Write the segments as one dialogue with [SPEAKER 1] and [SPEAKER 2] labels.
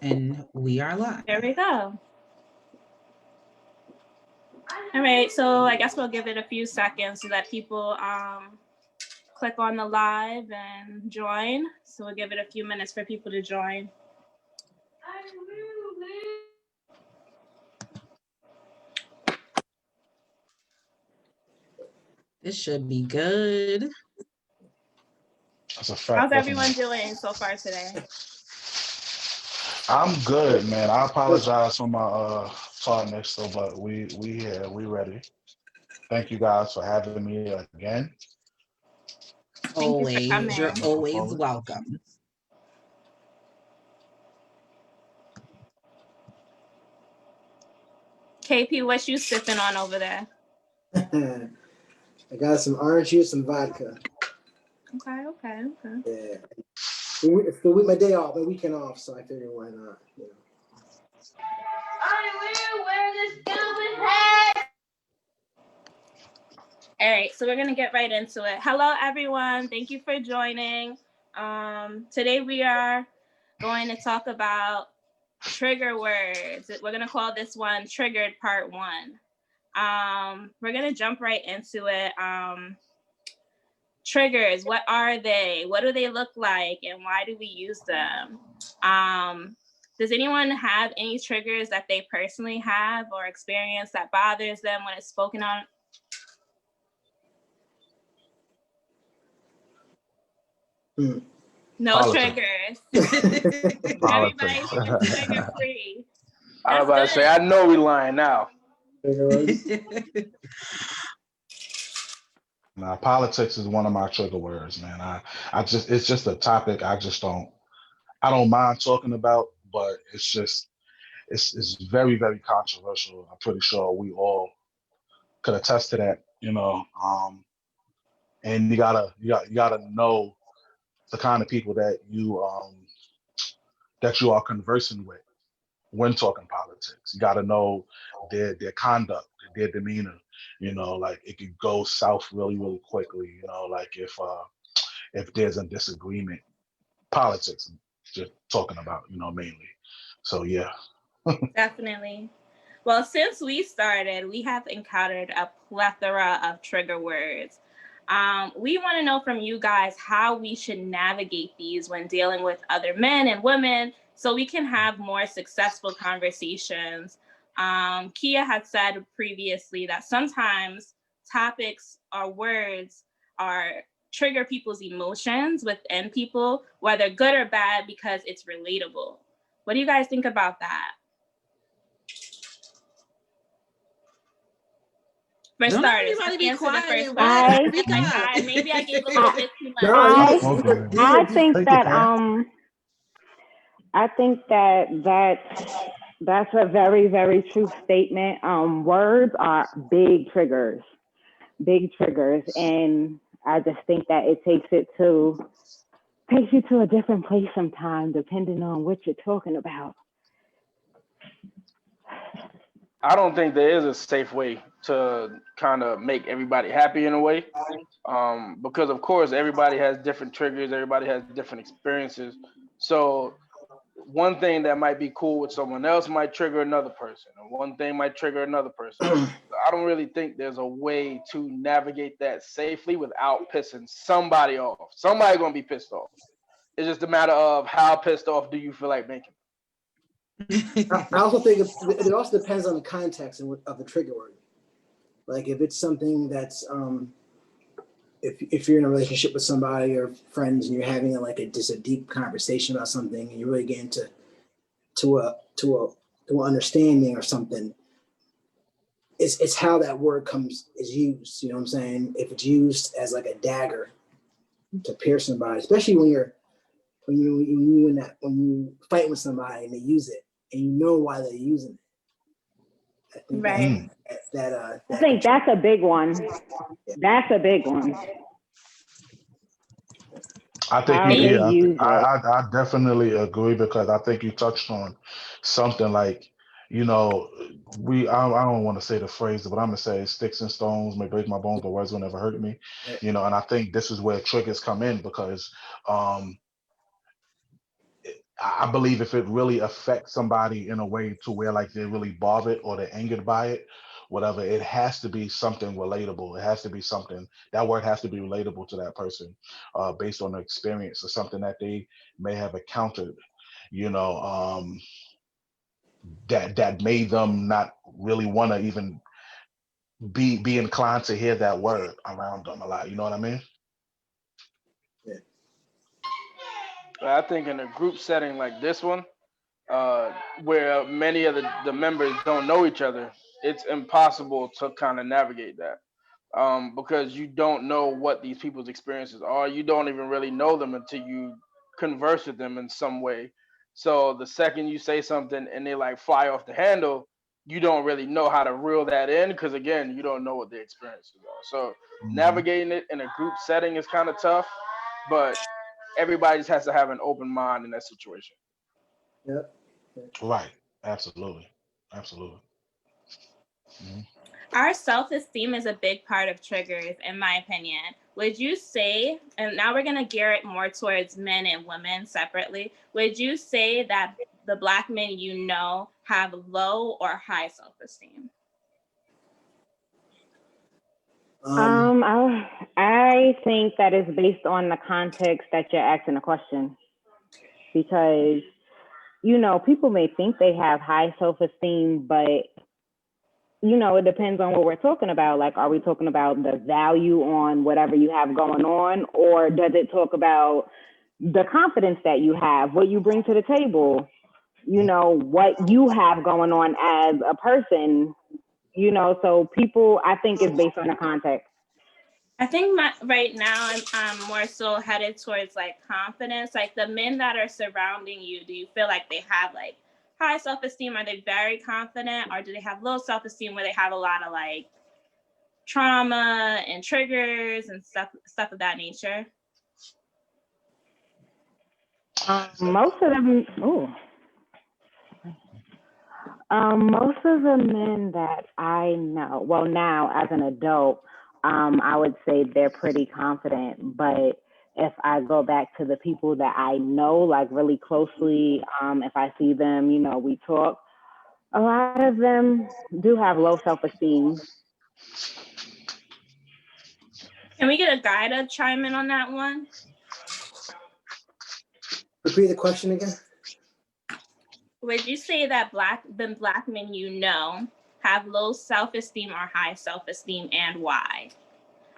[SPEAKER 1] And we are live.
[SPEAKER 2] There we go. All right, so I guess we'll give it a few seconds so that people click on the live and join. So we'll give it a few minutes for people to join.
[SPEAKER 1] This should be good.
[SPEAKER 3] That's a fact.
[SPEAKER 2] How's everyone doing so far today?
[SPEAKER 3] I'm good, man. I apologize for my partner, so but we here, we ready. Thank you guys for having me again.
[SPEAKER 1] Always, you're always welcome.
[SPEAKER 2] KP, what you sipping on over there?
[SPEAKER 4] I got some orange juice, some vodka.
[SPEAKER 2] Okay.
[SPEAKER 4] Yeah. It's the week, my day off, my weekend off, so I figured why not, you know.
[SPEAKER 2] All right, so we're gonna get right into it. Hello, everyone. Thank you for joining. Today we are going to talk about trigger words. We're gonna call this one Triggered Part 1. We're gonna jump right into it. Triggers, what are they? What do they look like, and why do we use them? Does anyone have any triggers that they personally have or experience that bothers them when it's spoken on? No
[SPEAKER 3] Politics.
[SPEAKER 2] triggers. Everybody's trigger free.
[SPEAKER 5] I was about to say, I know we lying now.
[SPEAKER 3] Nah, politics is one of my trigger words, man. I just it's just a topic I don't mind talking about, but it's very, very controversial. I'm pretty sure we all could attest to that, you know. And you gotta know the kind of people that you are conversing with when talking politics. You gotta know their conduct, their demeanor. You know, like it could go south really, really quickly. You know, like if there's a disagreement, politics, just talking about, you know, mainly. So yeah.
[SPEAKER 2] Definitely. Well, since we started, we have encountered a plethora of trigger words. We want to know from you guys how we should navigate these when dealing with other men and women so we can have more successful conversations. Kia had said previously that sometimes topics or words trigger people's emotions within people, whether good or bad, because it's relatable. What do you guys think about that? For starters,
[SPEAKER 1] be
[SPEAKER 2] answer the first
[SPEAKER 1] quiet.
[SPEAKER 2] question. Maybe I gave a little bit too much.
[SPEAKER 6] I think that's a very, very true statement. Words are big triggers, and I just think that it takes you to a different place sometimes, depending on what you're talking about.
[SPEAKER 5] I don't think there is a safe way to kind of make everybody happy in a way, because of course everybody has different triggers, everybody has different experiences. So one thing that might be cool with someone else might trigger another person, and one thing might trigger another person. I don't really think there's a way to navigate that safely without pissing somebody off. Somebody's gonna be pissed off. It's just a matter of how pissed off do you feel like making.
[SPEAKER 4] I also think it also depends on the context of the trigger word. Like if it's something that's if you're in a relationship with somebody or friends and you're having just a deep conversation about something and you're really getting to an understanding or something, it's how that word is used. You know what I'm saying? If it's used as like a dagger to pierce somebody, especially when you fight with somebody and they use it and you know why they're using it. I think
[SPEAKER 2] right.
[SPEAKER 6] I think that's a big one. That's a big one.
[SPEAKER 3] I think I definitely agree, because I think you touched on something like, you know, I don't want to say the phrase, but I'm gonna say sticks and stones may break my bones, but words will never hurt me. You know, and I think this is where triggers come in, because I believe if it really affects somebody in a way to where like they're really bothered or they're angered by it, whatever, it has to be something relatable. It has to be something, that word has to be relatable to that person, based on the experience or something that they may have encountered, you know, that made them not really want to even be inclined to hear that word around them a lot. You know what I mean?
[SPEAKER 5] I think in a group setting like this one, where many of the members don't know each other, it's impossible to kind of navigate that, because you don't know what these people's experiences are. You don't even really know them until you converse with them in some way. So the second you say something and they like fly off the handle, you don't really know how to reel that in because again, you don't know what their experiences are. So
[SPEAKER 3] Mhm.
[SPEAKER 5] navigating it in a group setting is kind of tough, but everybody just has to have an open mind in that situation.
[SPEAKER 4] Yep.
[SPEAKER 3] Right. Absolutely. Absolutely. Mhm.
[SPEAKER 2] Our self-esteem is a big part of triggers, in my opinion. Would you say, and now we're gonna gear it more towards men and women separately, would you say that the Black men you know have low or high self-esteem?
[SPEAKER 6] I think that is based on the context that you're asking the question, because people may think they have high self-esteem, but it depends on what we're talking about. Like, are we talking about the value on whatever you have going on, or does it talk about the confidence that you have, what you bring to the table, what you have going on as a person, so people, I think it's based on the context.
[SPEAKER 2] I think right now I'm more so headed towards like confidence. Like the men that are surrounding you, do you feel like they have like high self-esteem? Are they very confident, or do they have low self-esteem where they have a lot of like trauma and triggers and stuff of that nature?
[SPEAKER 6] Most of them. Most of the men that I know, well, now as an adult, I would say they're pretty confident. But if I go back to the people that I know, like really closely, if I see them, we talk, a lot of them do have low self-esteem.
[SPEAKER 2] Can we get a guy to chime in on that one?
[SPEAKER 4] Repeat the question again.
[SPEAKER 2] Would you say that the Black men you know have low self-esteem or high self-esteem, and why?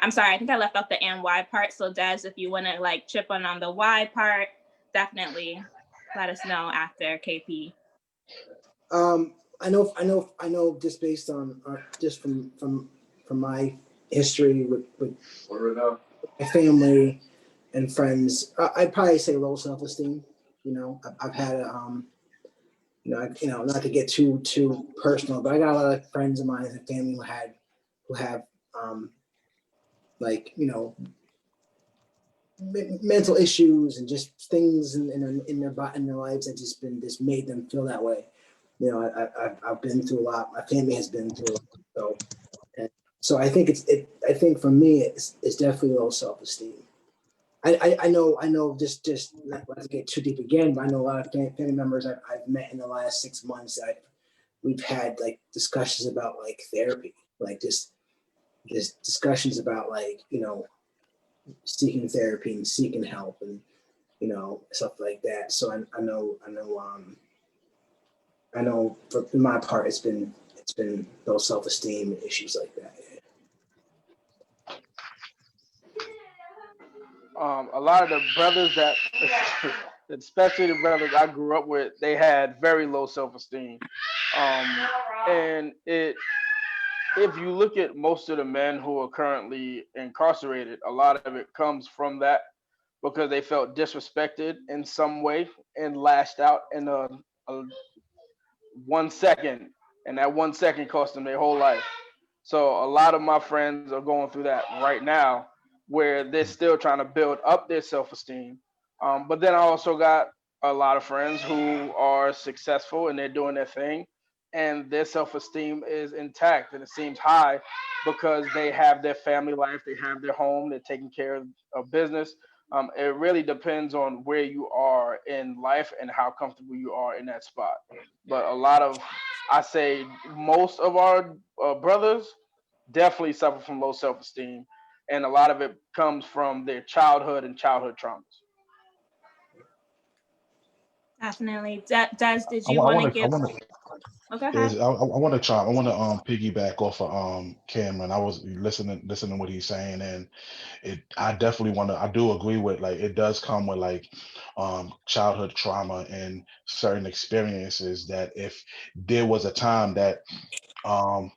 [SPEAKER 2] I'm sorry, I think I left off the and why part. So Des, if you want to like chip on the why part, definitely let us know after KP.
[SPEAKER 4] I know. Just based on just from my history with my family and friends, I'd probably say low self-esteem. I've had not to get too personal, but I got a lot of friends of mine and family who have like mental issues and just things in their lives that just made them feel that way. I've been through a lot. My family has been through a lot. So I think I think for me it's definitely low self-esteem. I know just not to get too deep again, but I know a lot of family members I've met in the last 6 months that we've had like discussions about like therapy, like just discussions about like, seeking therapy and seeking help and, stuff like that. So I know for my part, it's been low self-esteem and issues like that.
[SPEAKER 5] A lot of the brothers that, especially the brothers I grew up with, they had very low self-esteem. And if you look at most of the men who are currently incarcerated, a lot of it comes from that because they felt disrespected in some way and lashed out in a 1 second, and that 1 second cost them their whole life. So a lot of my friends are going through that right now, where they're still trying to build up their self-esteem. But then I also got a lot of friends who are successful and they're doing their thing, and their self-esteem is intact and it seems high because they have their family life, they have their home, they're taking care of business. It really depends on where you are in life and how comfortable you are in that spot. But a lot of, I say, most of our brothers definitely suffer from low self-esteem, and a lot of it comes from their childhood and childhood traumas.
[SPEAKER 2] Definitely. Des, did
[SPEAKER 3] I
[SPEAKER 2] you want to
[SPEAKER 3] want to, I
[SPEAKER 2] give?
[SPEAKER 3] want to,
[SPEAKER 2] Oh, go ahead.
[SPEAKER 3] is I want to try. I want to piggyback off of Cameron. I was listening what he's saying, and I definitely want to. I do agree with, like, it does come with, like, childhood trauma and certain experiences that if there was a time that um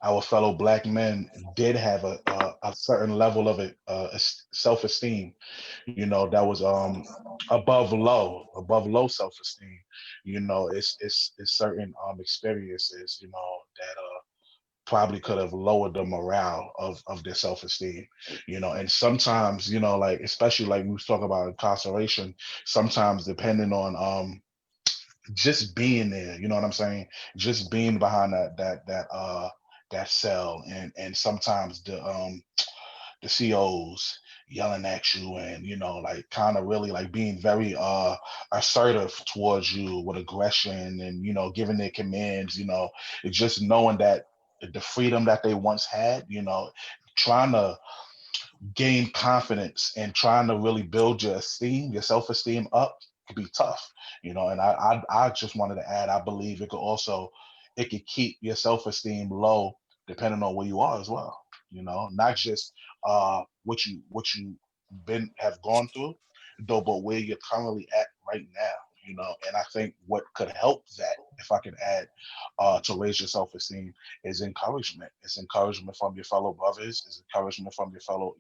[SPEAKER 3] our fellow black men did have a certain level of it, self-esteem, that was above low self-esteem. It's certain experiences, that probably could have lowered the morale of their self-esteem, and sometimes, like, especially like we was talking about incarceration, sometimes depending on just being there, you know what I'm saying? Just being behind that cell, and sometimes the COs yelling at you, and like, kind of really, like, being very assertive towards you with aggression, and giving their commands, it's just knowing that the freedom that they once had, trying to gain confidence and trying to really build your self-esteem up could be tough, and I just wanted to add, I believe it could keep your self-esteem low depending on where you are as well, not just what you been have gone through, though, but where you're currently at right now, and I think what could help that, if I can add, to raise your self-esteem, is encouragement. It's encouragement from your fellow brothers. It's encouragement from your fellow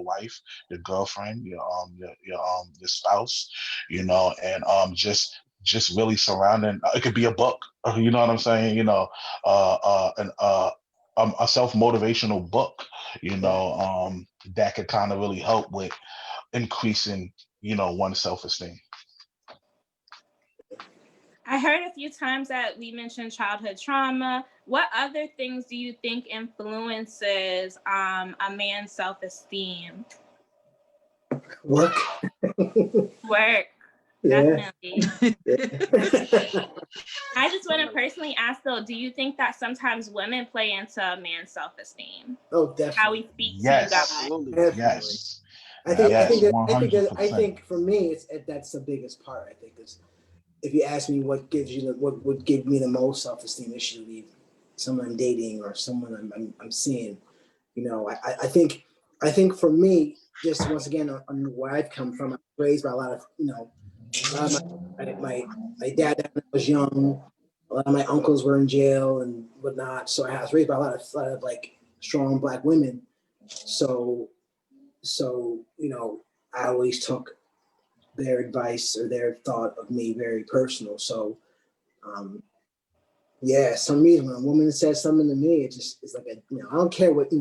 [SPEAKER 3] wife, your girlfriend, your spouse, and just really surrounding. It could be a book. You know what I'm saying? A self-motivational book. That could kind of really help with increasing, one's self-esteem.
[SPEAKER 2] I heard a few times that we mentioned childhood trauma. What other things do you think influences a man's self-esteem?
[SPEAKER 4] Work.
[SPEAKER 2] Work,
[SPEAKER 4] Yeah.
[SPEAKER 2] definitely. I just want to personally ask though, do you think that sometimes women play into a man's self-esteem?
[SPEAKER 4] Oh, definitely.
[SPEAKER 2] How we speak to you
[SPEAKER 3] Yes.
[SPEAKER 2] guys?
[SPEAKER 5] Absolutely.
[SPEAKER 4] Definitely.
[SPEAKER 3] Yes.
[SPEAKER 4] I think
[SPEAKER 3] Yes,
[SPEAKER 4] I
[SPEAKER 3] 100%.
[SPEAKER 4] think for me that's the biggest part. I think is, if you ask me what would give me the most self-esteem, it should be someone I'm dating or someone I'm seeing. I think for me, just once again on where I've come from, I was raised by a lot of my dad died when I was young. A lot of my uncles were in jail and whatnot. So I was raised by a lot of like strong black women. So I always took their advice or their thought of me very personal. So yeah, some reason when a woman says something to me, it's like I don't care what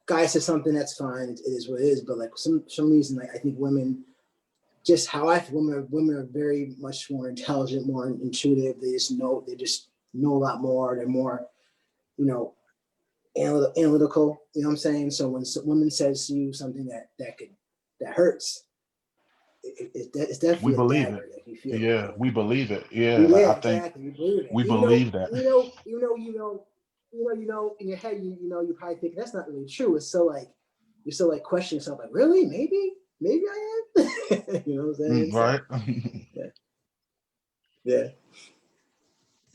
[SPEAKER 4] guy says something, that's fine. It is what it is. But like some reason, I think women, just how I feel, women are very much more intelligent, more intuitive. They just know a lot more. They're more, analytical. You know what I'm saying? So when a woman says to you something that hurts, it's definitely
[SPEAKER 3] We
[SPEAKER 4] a
[SPEAKER 3] believe
[SPEAKER 4] dagger
[SPEAKER 3] it.
[SPEAKER 4] that you feel.
[SPEAKER 3] Yeah, we believe it. Yeah,
[SPEAKER 4] Yeah,
[SPEAKER 3] like, I think
[SPEAKER 4] exactly. You believe it.
[SPEAKER 3] we believe that.
[SPEAKER 4] In your head, you probably think that's not really true. It's still like you're still like questioning yourself, like, really? Maybe I am. You know what I'm saying?
[SPEAKER 3] Right?
[SPEAKER 4] So, yeah.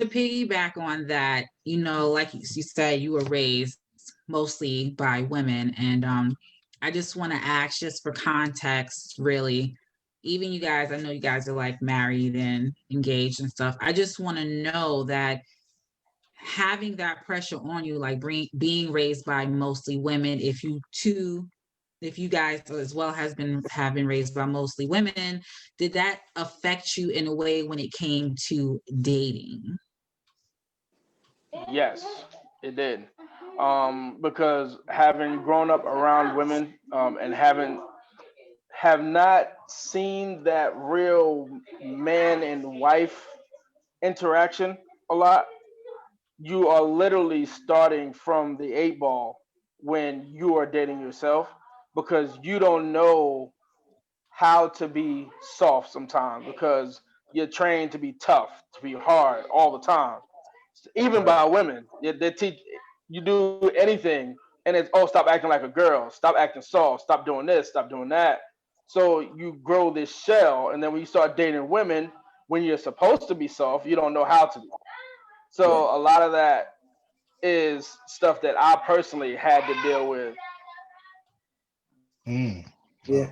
[SPEAKER 1] To piggyback on that, like you said, you were raised mostly by women. And I just want to ask, just for context, really, even you guys, I know you guys are like married and engaged and stuff. I just want to know that having that pressure on you, like being raised by mostly women, if you guys as well have been raised by mostly women, did that affect you in a way when it came to dating?
[SPEAKER 5] Yes, it did. Because having grown up around women, and have not seen that real man and wife interaction a lot, you are literally starting from the eight ball when you are dating yourself. because you don't know how to be soft sometimes because you're trained to be tough, to be hard all the time. Even
[SPEAKER 4] Right.
[SPEAKER 5] by women, they teach you do anything, and it's oh, stop acting like a girl, stop acting soft, stop doing this, stop doing that. So you grow this shell, and then when you start dating women, when you're supposed to be soft, you don't know how to be.
[SPEAKER 4] Yeah.
[SPEAKER 5] So a lot of that is stuff that I personally had to deal with.
[SPEAKER 3] Mm.
[SPEAKER 4] Yeah.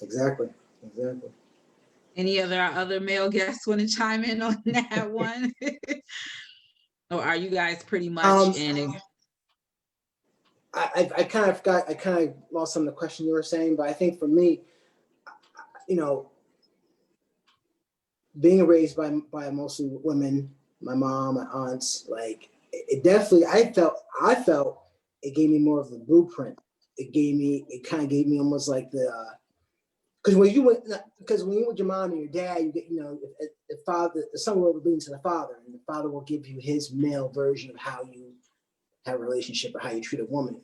[SPEAKER 4] Exactly. Exactly.
[SPEAKER 1] Any other male guests want to chime in on that one? Or are you guys pretty much
[SPEAKER 4] Um,
[SPEAKER 1] in it?
[SPEAKER 4] I kind of forgot. I kind of lost some of the question you were saying, but I think for me, you know, being raised by mostly women, my mom, my aunts, like it definitely. I felt it gave me more of the blueprint. It kind of gave me almost like the because when you with your mom and your dad, you get the father, the son will lean to the father, and the father will give you his male version of how you have a relationship or how you treat a woman.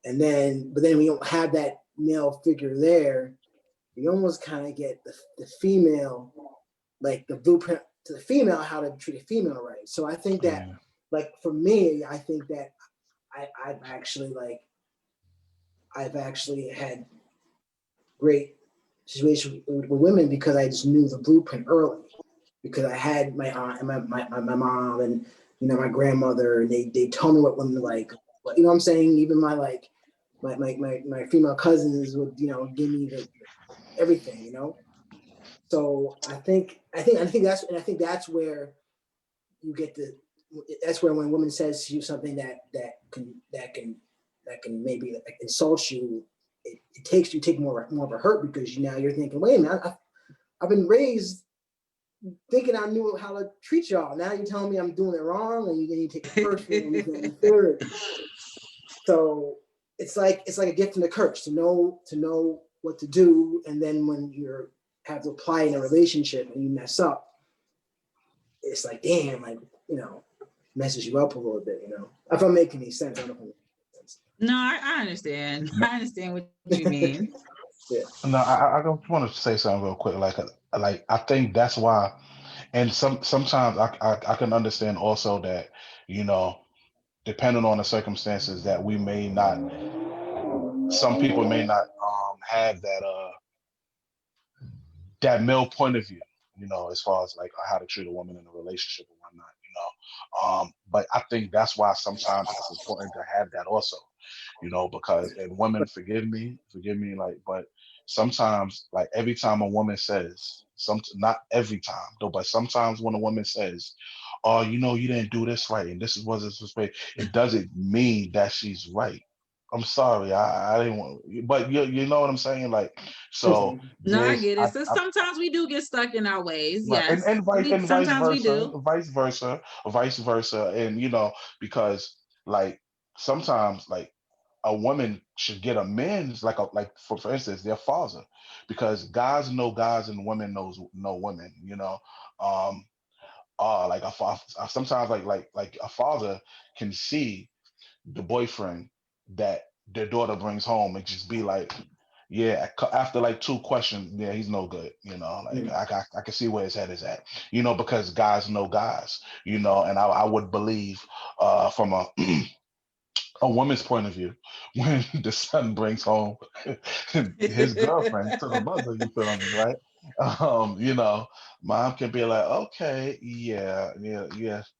[SPEAKER 4] But then we don't have that male figure there. You almost kind of get the female, like the blueprint to the female, how to treat a female right. So I think that,
[SPEAKER 3] Yeah.
[SPEAKER 4] like for me, I think that I've actually had great situations with women because I just knew the blueprint early. Because I had my aunt and my mom and my grandmother, and they told me what women like. But what I'm saying? Even my like my female cousins would give me the everything. So I think that's where you get that's where when a woman says to you something that can maybe like insult you, it takes you take more of a hurt because now you're thinking, wait a minute, I've been raised thinking I knew how to treat y'all. Now you're telling me I'm doing it wrong, and you take it personally, and this and the third. So it's like a gift and a curse to know what to do, and then when you have to apply in a relationship and you mess up, it's like damn, like messes you up a little bit. If I'm making any sense, I don't know if I'm making sense.
[SPEAKER 1] No, I understand. I understand what you mean.
[SPEAKER 4] Yeah.
[SPEAKER 3] No, I just want to say something real quick. Like I think that's why, and sometimes I can understand also that depending on the circumstances that we may not, some people may not have that male point of view, as far as like how to treat a woman in a relationship or whatnot. But I think that's why sometimes it's important to have that also, because and women forgive me, like, but sometimes like every time a woman says not every time though, but sometimes when a woman says, "Oh, you didn't do this right, and this is what this way," it doesn't mean that she's right. I'm sorry, I didn't want, but you know what I'm saying, like, so
[SPEAKER 1] No, I
[SPEAKER 3] there's
[SPEAKER 1] get it. So sometimes we do get stuck in our ways.
[SPEAKER 3] right,
[SPEAKER 1] Yes, we
[SPEAKER 3] and vice
[SPEAKER 1] sometimes we
[SPEAKER 3] versa,
[SPEAKER 1] do.
[SPEAKER 3] vice versa, and because like sometimes like a woman should get a man's like for instance their father, because guys know guys and women know women, like a father sometimes like a father can see the boyfriend that their daughter brings home and just be like, yeah, after like two questions, yeah, he's no good, like I can see where his head is at, because guys know guys, and I would believe from a woman's point of view, when the son brings home his girlfriend to the mother, you feel me, right? Mom can be like, okay, yeah,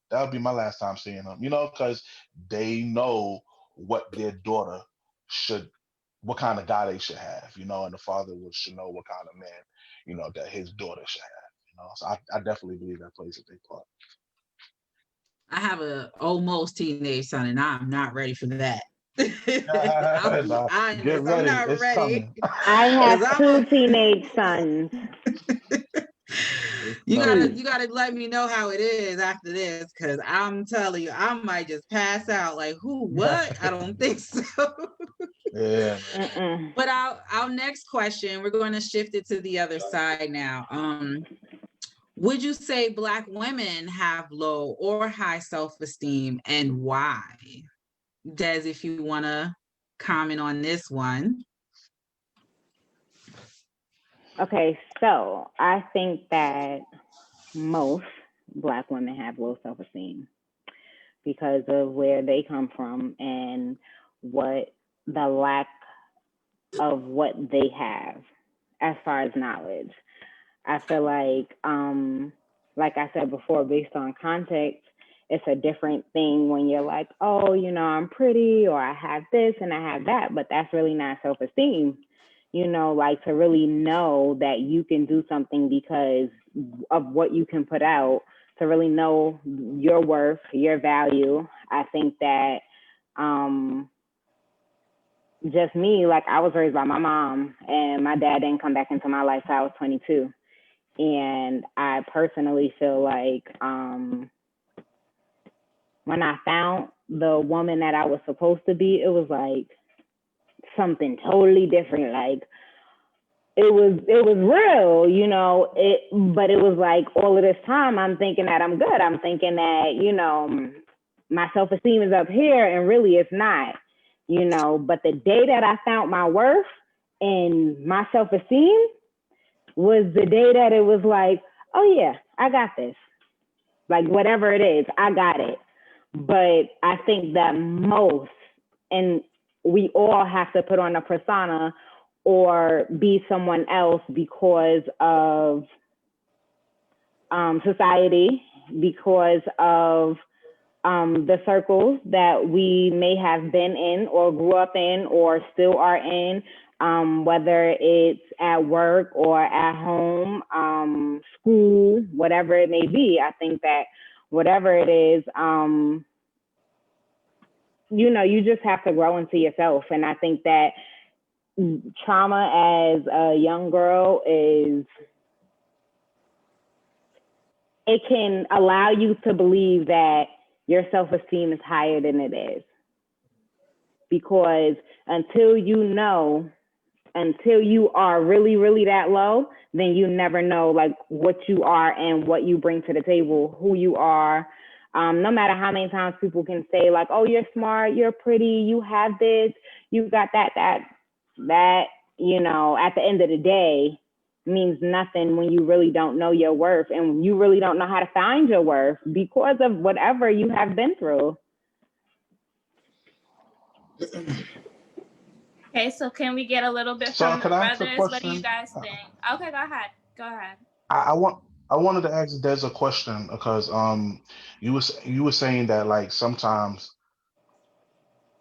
[SPEAKER 3] that would be my last time seeing him, because they know what their daughter should, what kind of guy they should have, and the father should know what kind of man, that his daughter should have, So I definitely believe that plays a big part.
[SPEAKER 1] I have a almost teenage son, and I'm not ready for that. I'll be
[SPEAKER 3] Nah, get
[SPEAKER 1] honest, I'm
[SPEAKER 3] ready,
[SPEAKER 1] not
[SPEAKER 3] it's
[SPEAKER 1] ready
[SPEAKER 3] coming.
[SPEAKER 6] I
[SPEAKER 1] because
[SPEAKER 6] have
[SPEAKER 1] I'm
[SPEAKER 6] two
[SPEAKER 1] a.
[SPEAKER 6] teenage sons.
[SPEAKER 3] It's
[SPEAKER 1] You gotta
[SPEAKER 3] coming.
[SPEAKER 6] Two.
[SPEAKER 1] you gotta let me know how it is after this, because I'm telling you, I might just pass out. Like who? What? I don't think so.
[SPEAKER 3] Yeah, man.
[SPEAKER 6] Mm-mm.
[SPEAKER 1] But our next question, we're going to shift it to the other side now. Would you say Black women have low or high self-esteem, and why? Des, if you wanna comment on this one.
[SPEAKER 6] Okay, so I think that most Black women have low self-esteem because of where they come from and what the lack of what they have as far as knowledge. I feel like I said before, based on context, it's a different thing when you're like, oh, you know, I'm pretty, or I have this and I have that, but that's really not self-esteem. You know, like to really know that you can do something because of what you can put out, to really know your worth, your value. I think that just me, like I was raised by my mom and my dad didn't come back into my life till I was 22. And I personally feel like when I found the woman that I was supposed to be, it was like something totally different. Like it was real, you know, but it was like all of this time I'm thinking that I'm good. I'm thinking that, you know, my self-esteem is up here and really it's not, you know, but the day that I found my worth and my self-esteem was the day that it was like, oh yeah, I got this. Like whatever it is, I got it. But I think that most, and we all have to put on a persona or be someone else because of society, because of the circles that we may have been in or grew up in or still are in, whether it's at work or at home, school, whatever it may be. I think that whatever it is, you know, you just have to grow into yourself. And I think that trauma as a young girl it can allow you to believe that your self-esteem is higher than it is. Because until you are really, really that low, then you never know like what you are and what you bring to the table, who you are. No matter how many times people can say like, oh, you're smart, you're pretty, you have this, you got that, you know, at the end of the day means nothing when you really don't know your worth and you really don't know how to find your worth because of whatever you have been through.
[SPEAKER 2] Okay, so can we get a little bit
[SPEAKER 3] So
[SPEAKER 2] from the
[SPEAKER 3] can I ask a
[SPEAKER 2] brothers? What do you
[SPEAKER 3] question?
[SPEAKER 2] guys think? Okay, go ahead. Go ahead.
[SPEAKER 3] I wanted to ask Des a question because you were saying that like sometimes,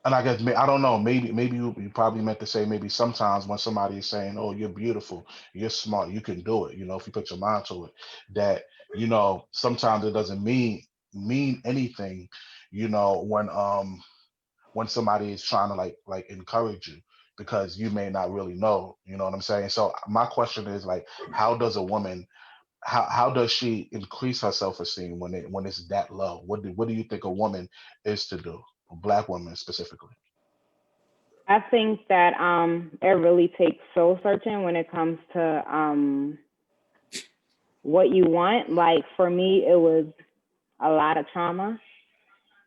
[SPEAKER 3] and I guess I don't know, maybe you probably meant to say maybe sometimes when somebody is saying, oh, you're beautiful, you're smart, you can do it, you know, if you put your mind to it, that, you know, sometimes it doesn't mean anything, you know, when somebody is trying to like encourage you because you may not really know, you know what I'm saying? So my question is like, how does a woman, how does she increase her self-esteem when it's that low? What do you think a woman is to do, a Black woman specifically?
[SPEAKER 6] I think that it really takes soul searching when it comes to what you want. Like for me, it was a lot of trauma.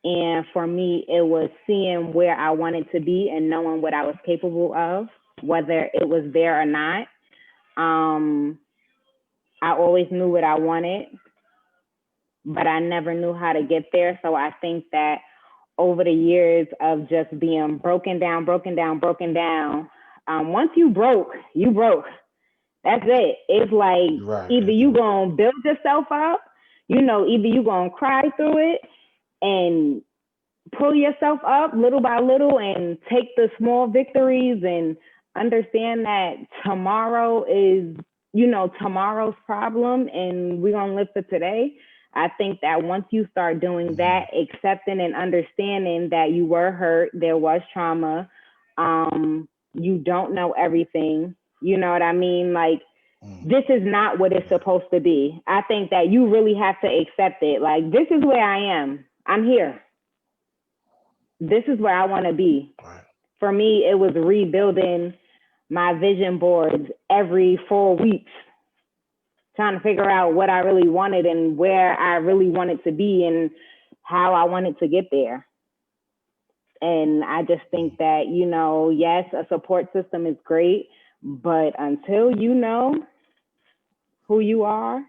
[SPEAKER 6] And for me, it was seeing where I wanted to be and knowing what I was capable of, whether it was there or not. I always knew what I wanted, but I never knew how to get there. So I think that over the years of just being broken down, once you broke, you broke. That's it. It's like
[SPEAKER 3] Right.
[SPEAKER 6] either you gonna build yourself up, you know, either you gonna cry through it and pull yourself up little by little and take the small victories and understand that tomorrow is, you know, tomorrow's problem and we're going to live for today. I think that once you start doing that, accepting and understanding that you were hurt, there was trauma, you don't know everything, you know what I mean? Like, this is not what it's supposed to be. I think that you really have to accept it. Like, this is where I am. I'm here. This is where I want to be.
[SPEAKER 3] Right.
[SPEAKER 6] For me, it was rebuilding my vision boards every 4 weeks, trying to figure out what I really wanted and where I really wanted to be and how I wanted to get there. And I just think that, you know, yes, a support system is great, but until you know who you are,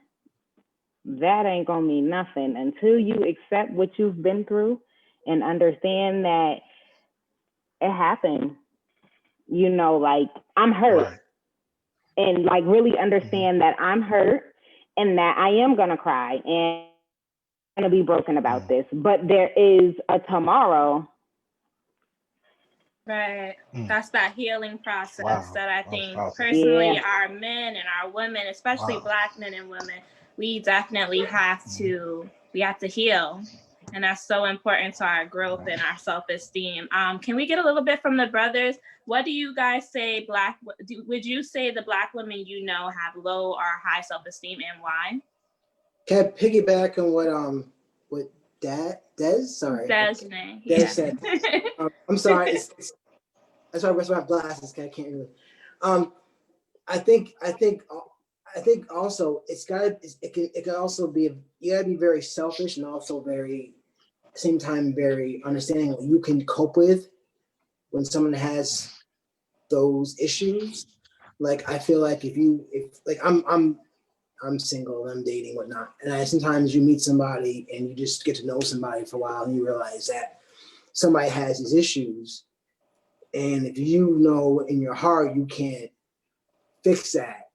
[SPEAKER 6] that ain't gonna mean nothing. Until you accept what you've been through and understand that it happened, you know, like I'm hurt.
[SPEAKER 3] Right.
[SPEAKER 6] And like really understand that I'm hurt and that I am gonna cry and I'm gonna be broken about this. But there is a tomorrow.
[SPEAKER 2] Right.
[SPEAKER 3] Mm.
[SPEAKER 2] That's that healing process
[SPEAKER 3] Wow.
[SPEAKER 2] that I
[SPEAKER 3] That was
[SPEAKER 2] think
[SPEAKER 3] powerful.
[SPEAKER 2] personally
[SPEAKER 6] Yeah.
[SPEAKER 2] our men and our women, especially
[SPEAKER 3] Wow.
[SPEAKER 2] Black men and women, we definitely have to heal. And that's so important to our growth and our self-esteem. Can we get a little bit from the brothers? What do you guys say would you say the Black women you know have low or high self-esteem, and why?
[SPEAKER 4] Can I piggyback on what Des
[SPEAKER 2] Desmond.
[SPEAKER 4] Des
[SPEAKER 2] Yeah.
[SPEAKER 4] said? I'm sorry. That's why I have glasses. I can't really. I think also it can also be, you gotta be very selfish and also very, at the same time, very understanding what you can cope with when someone has those issues. Like I feel like if I'm single and I'm dating, whatnot, and sometimes you meet somebody and you just get to know somebody for a while and you realize that somebody has these issues, and if you know in your heart you can't fix that,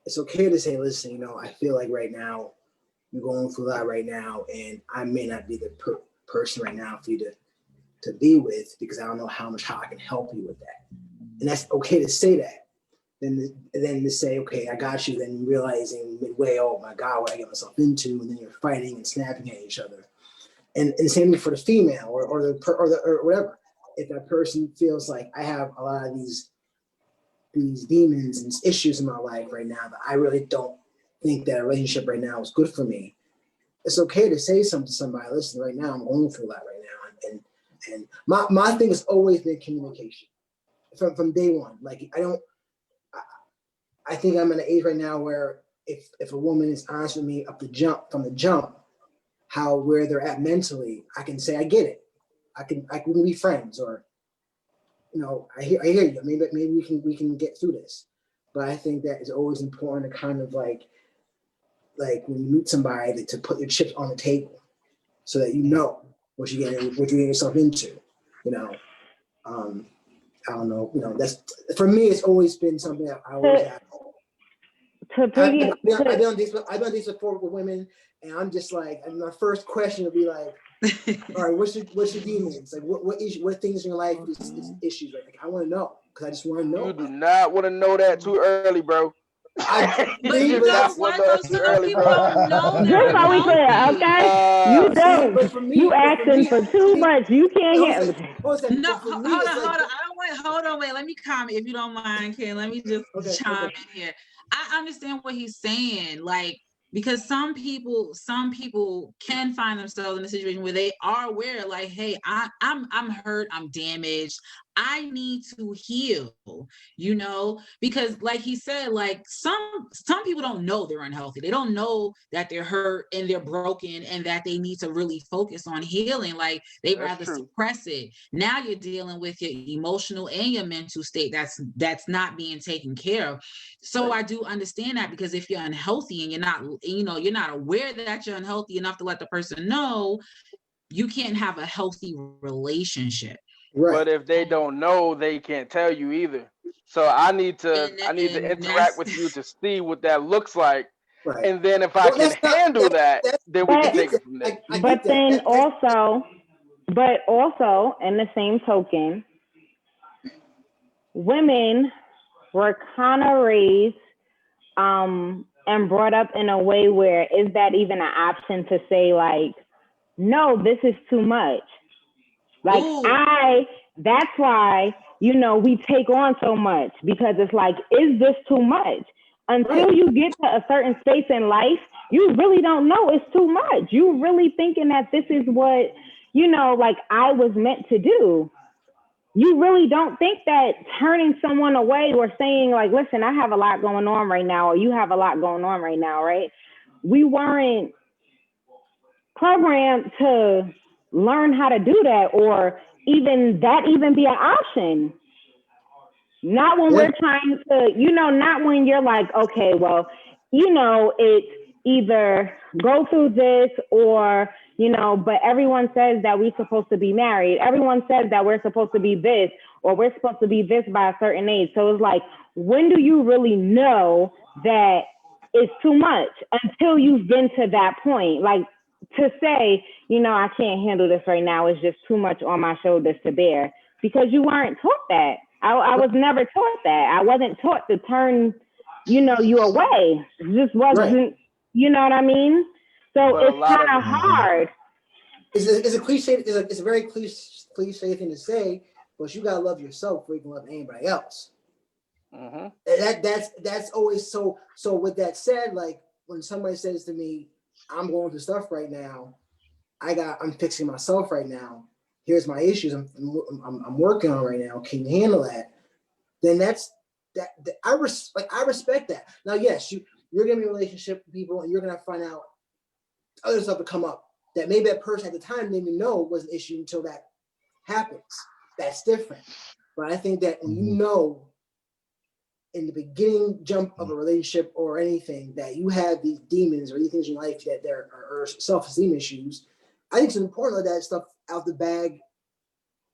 [SPEAKER 4] it's okay to say, listen, you know, I feel like right now you're going through that right now, and I may not be the person right now for you to be with, because I don't know how I can help you with that. And that's okay to say that. Then to say, okay, I got you, then realizing midway, oh my God, what I get myself into, and then you're fighting and snapping at each other. And the same thing for the female or whatever. If that person feels like I have a lot of these demons and issues in my life right now that I really don't think that a relationship right now is good for me, it's okay to say something to somebody. Listen, right now I'm going through that right now, and my thing has always been communication from day one. Like I think I'm in an age right now where if a woman is honest with me from the jump, where they're at mentally, I can say I get it. I can be friends, or you know, I hear you. Maybe we can get through this. But I think that it's always important to kind of like when you meet somebody, to put your chips on the table so that you know what you're getting yourself into. You know, I don't know. You know, that's, for me, it's always been something that I always have. I've been on dates before with women, and I'm just like, and my first question would be like, all right, what's your demons? Like, what things in your life is issues? Like, I want to know, because I just want to know.
[SPEAKER 5] You do not want to know that too early, bro.
[SPEAKER 1] But you know what, though, some people don't know they're
[SPEAKER 6] Just so we clear,
[SPEAKER 1] unhealthy.
[SPEAKER 6] okay? You don't.
[SPEAKER 4] But for me,
[SPEAKER 6] You asking for too much. You can't have.
[SPEAKER 1] No, hold on, wait. Let me comment, if you don't mind, Ken. Let me just chime in here. I understand what he's saying, like, because some people can find themselves in a situation where they are aware, like, hey, I'm hurt, I'm damaged, I need to heal, you know, because like he said, like some people don't know they're unhealthy. They don't know that they're hurt and they're broken and that they need to really focus on healing. Like they rather suppress it. Now you're dealing with your emotional and your mental state that's not being taken care of. So I do understand that, because if you're unhealthy and you're not aware that you're unhealthy enough to let the person know, you can't have a healthy relationship.
[SPEAKER 4] Right.
[SPEAKER 5] But if they don't know, they can't tell you either. So I need to interact with you to see what that looks like. Right. And then if I can handle that, then we can take it from there.
[SPEAKER 6] But then also, in the same token, women were kind of raised and brought up in a way where, is that even an option to say, like, no, this is too much? Like, that's why, you know, we take on so much, because it's like, is this too much? Until you get to a certain space in life, you really don't know it's too much. You really thinking that this is what, you know, like I was meant to do. You really don't think that turning someone away or saying like, listen, I have a lot going on right now, or you have a lot going on right now, right? We weren't programmed to learn how to do that, or even be an option. Not when we're trying to, not when you're like, okay, well, it's either go through this or, but everyone says that we're supposed to be married. Everyone says that we're supposed to be this or we're supposed to be this by a certain age. So it's like, when do you really know that it's too much? Until you've been to that point. Like, to say, I can't handle this right now. It's just too much on my shoulders to bear, because you weren't taught that. I was never taught that. I wasn't taught to turn, you away. It just wasn't, you know what I mean? So
[SPEAKER 5] Well,
[SPEAKER 6] it's kind of hard.
[SPEAKER 4] It's a cliche. It's a very cliche thing to say, but you gotta love yourself before you can love anybody else. That's always so. So with that said, like when somebody says to me, "I'm going through stuff right now. I'm fixing myself right now. Here's my issues. I'm working on right now. Can you handle that?" Then I respect that. Now, yes, you're gonna be in a relationship with people, and you're gonna find out other stuff to come up that maybe that person at the time didn't even know was an issue until that happens. That's different. But I think that when in the beginning jump of a relationship or anything, that you have these demons or these things in life that there are self-esteem issues, I think it's important to let that stuff out the bag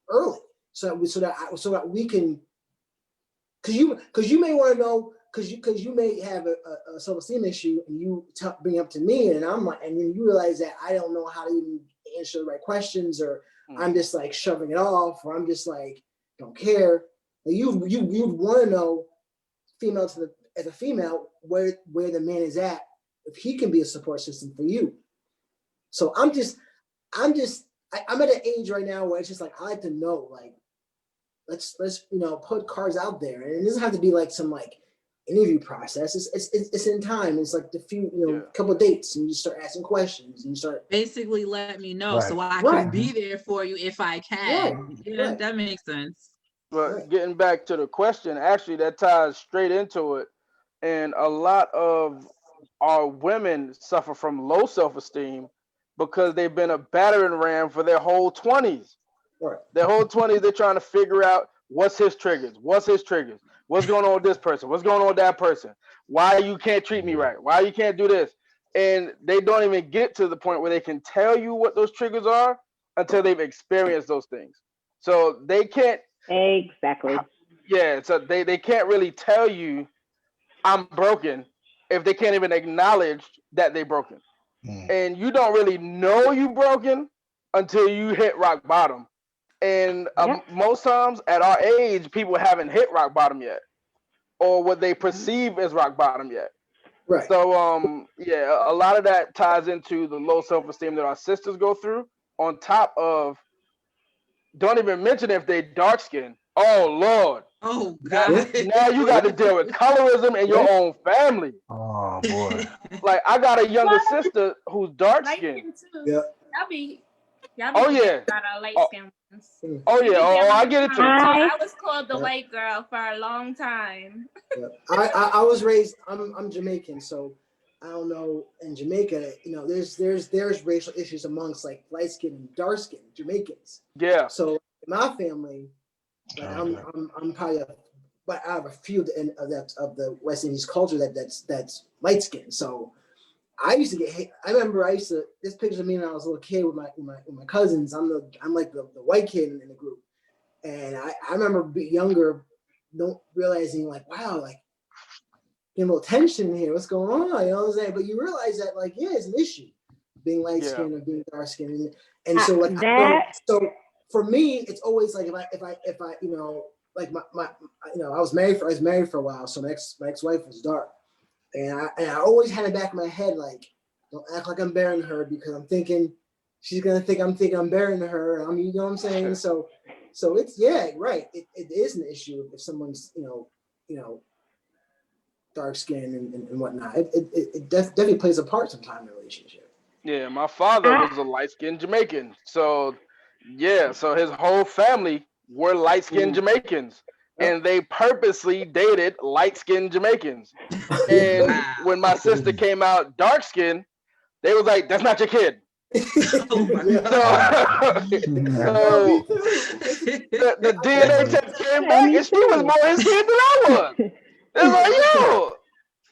[SPEAKER 4] early, so that we can, because you may want to know, because you may have a self-esteem issue and you bring it up to me, and I'm like, and then you realize that I don't know how to even answer the right questions, or I'm just like shoving it off, or I'm just like don't care. Like you want to know, as a female, where the man is at, if he can be a support system for you. So I'm at an age right now where it's just like, I like to know, like, let's put cards out there, and it doesn't have to be like some like interview process. It's in time. It's like the few couple of dates, and you start asking questions, and you start
[SPEAKER 1] basically let me know so I can be there for you if I can. That makes sense.
[SPEAKER 5] But getting back to the question, actually that ties straight into it, and a lot of our women suffer from low self-esteem because they've been a battering ram for their whole 20s. Their whole 20s, they're trying to figure out what's his triggers, what's going on with this person, what's going on with that person, why you can't treat me right, why you can't do this. And they don't even get to the point where they can tell you what those triggers are until they've experienced those things. So they can't.
[SPEAKER 6] Exactly.
[SPEAKER 5] Yeah, so they can't really tell you I'm broken if they can't even acknowledge that they're broken. And you don't really know you broken until you hit rock bottom. And most times at our age, people haven't hit rock bottom yet, or what they perceive as rock bottom yet.
[SPEAKER 4] Right.
[SPEAKER 5] So a lot of that ties into the low self-esteem that our sisters go through, on top of, don't even mention if they dark skinned. Oh Lord.
[SPEAKER 1] Oh God.
[SPEAKER 5] Now you got to deal with colorism in your own family.
[SPEAKER 3] Oh boy.
[SPEAKER 5] Like, I got a younger sister who's dark skinned.
[SPEAKER 4] Yeah.
[SPEAKER 5] Oh yeah.
[SPEAKER 2] Light skin ones.
[SPEAKER 5] Oh yeah. Oh, I get it too.
[SPEAKER 2] I was called the white girl for a long time.
[SPEAKER 4] I was raised. I'm Jamaican, so I don't know. In Jamaica, there's racial issues amongst like light skin and dark skin Jamaicans.
[SPEAKER 5] Yeah.
[SPEAKER 4] So in my family, like, I'm probably but I have a few of the West Indies culture that's light skin. So I used to get hate. I remember this picture of me when I was a little kid with my cousins. I'm like the white kid in the group, and I remember being younger, don't realizing like, wow, like getting a little tension here. What's going on? You know what I'm saying? But you realize that like, yeah, it's an issue being light skinned or being dark skinned, and so like so for me, it's always like if I like I was married for a while, so my ex-wife was dark. And I always had it back in my head, like, don't act like I'm burying her, because I'm thinking she's gonna think I'm burying her. You know what I'm saying? So it's right. It is an issue if someone's dark skin and whatnot. It definitely plays a part sometimes in a relationship.
[SPEAKER 5] Yeah, my father was a light skinned Jamaican, so his whole family were light skinned Jamaicans. And they purposely dated light-skinned Jamaicans. And when my sister came out dark-skinned, they was like, "That's not your kid.
[SPEAKER 1] Oh my
[SPEAKER 5] So
[SPEAKER 4] Me too.
[SPEAKER 5] the DNA test came
[SPEAKER 6] Yeah,
[SPEAKER 5] back,
[SPEAKER 6] me
[SPEAKER 5] and she was
[SPEAKER 6] too.
[SPEAKER 5] more his kid than I was. It's like, yo.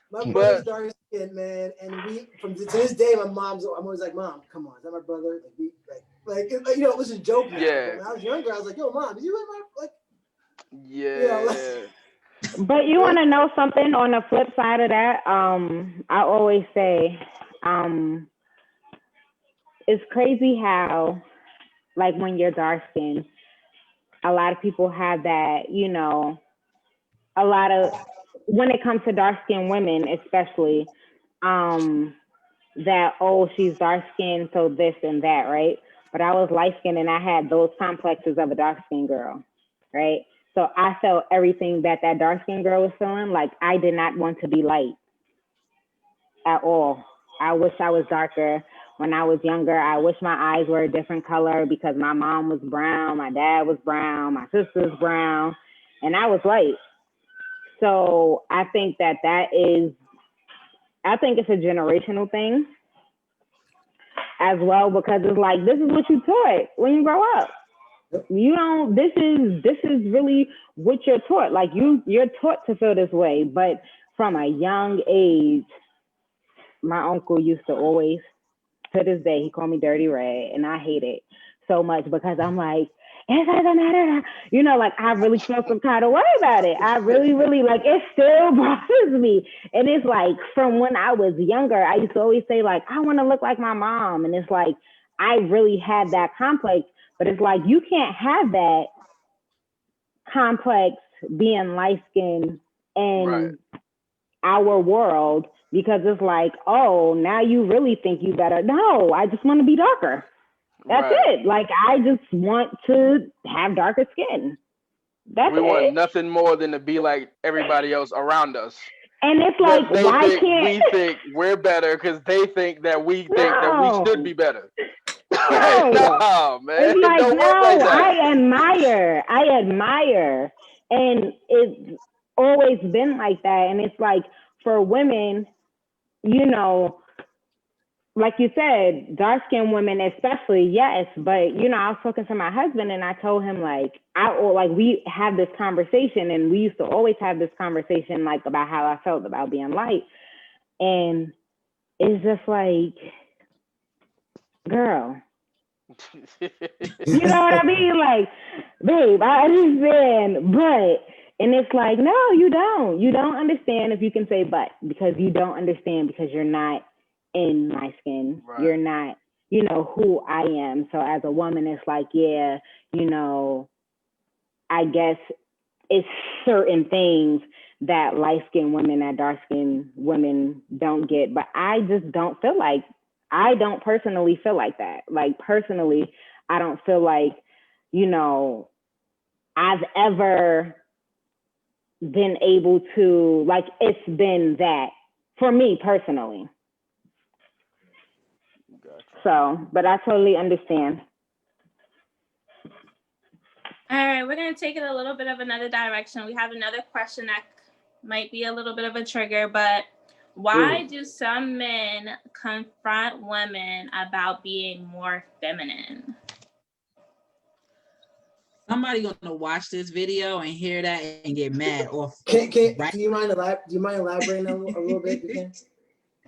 [SPEAKER 4] My
[SPEAKER 5] But-
[SPEAKER 4] brother's dark skin, man, and we to this day, I'm always like, Mom, come on, is that my brother? Like you know, it was a joke now.
[SPEAKER 5] Yeah.
[SPEAKER 4] But when I was younger, I was like, Yo, Mom, did you like
[SPEAKER 5] Yeah.
[SPEAKER 6] But you want to know something on the flip side of that? I always say, it's crazy how, like, when you're dark skinned, a lot of people have that, you know, when it comes to dark skinned women, especially, that, oh, she's dark skinned, so this and that, right? But I was light skinned and I had those complexes of a dark skinned girl, right? So I felt everything that dark skinned girl was feeling. Like, I did not want to be light at all. I wish I was darker when I was younger. I wish my eyes were a different color because my mom was brown, my dad was brown, my sister's brown, and I was light. So I think it's a generational thing as well, because it's like, this is what you taught when you grow up. You know, this is really what you're taught. Like, you're taught to feel this way, but from a young age, my uncle used to always, to this day, he called me Dirty Red, and I hate it so much because I'm like, it doesn't matter. You know, like, I really feel some kind of way about it. I really, really, like, it still bothers me. And it's like, from when I was younger, I used to always say, like, I want to look like my mom. And it's like, I really had that complex, but it's like, you can't have that complex being light-skinned in our world, because it's like, oh, now you really think you better. No, I just want to be darker. That's it. Like, I just want to have darker skin. That's
[SPEAKER 5] we
[SPEAKER 6] it.
[SPEAKER 5] want nothing more than to be like everybody else around us.
[SPEAKER 6] And it's
[SPEAKER 5] But
[SPEAKER 6] like, why can't
[SPEAKER 5] we think we're better because they think that we think that we should be better.
[SPEAKER 6] No.
[SPEAKER 5] No, man.
[SPEAKER 6] It's like,
[SPEAKER 5] Don't
[SPEAKER 6] no,
[SPEAKER 5] work like that.
[SPEAKER 6] I admire. And it's always been like that. And it's like, for women, you know, like you said, dark-skinned women especially, yes. But, you know, I was talking to my husband and I told him, like, we have this conversation, and we used to always have this conversation, like, about how I felt about being light. And it's just like, girl, you know what I mean? Like, babe, I understand, but, and it's like, no, you don't. You don't understand if you can say but, because you don't understand, because you're not in my skin.
[SPEAKER 5] Right.
[SPEAKER 6] You're not, you know, who I am. So as a woman, it's like, yeah, you know, I guess it's certain things that light-skinned women, that dark-skinned women don't get, but I just don't feel like, I don't personally feel like that. Like, personally, I don't feel like, you know, I've ever been able to, like, it's been that for me personally.
[SPEAKER 5] Gotcha.
[SPEAKER 6] So, but I totally understand.
[SPEAKER 2] All right, we're going to take it a little bit of another direction. We have another question that might be a little bit of a trigger, but why do some men confront women about being more feminine?
[SPEAKER 1] Somebody gonna watch this video and hear that and get mad. Or
[SPEAKER 4] do you mind elaborating a little bit? Again?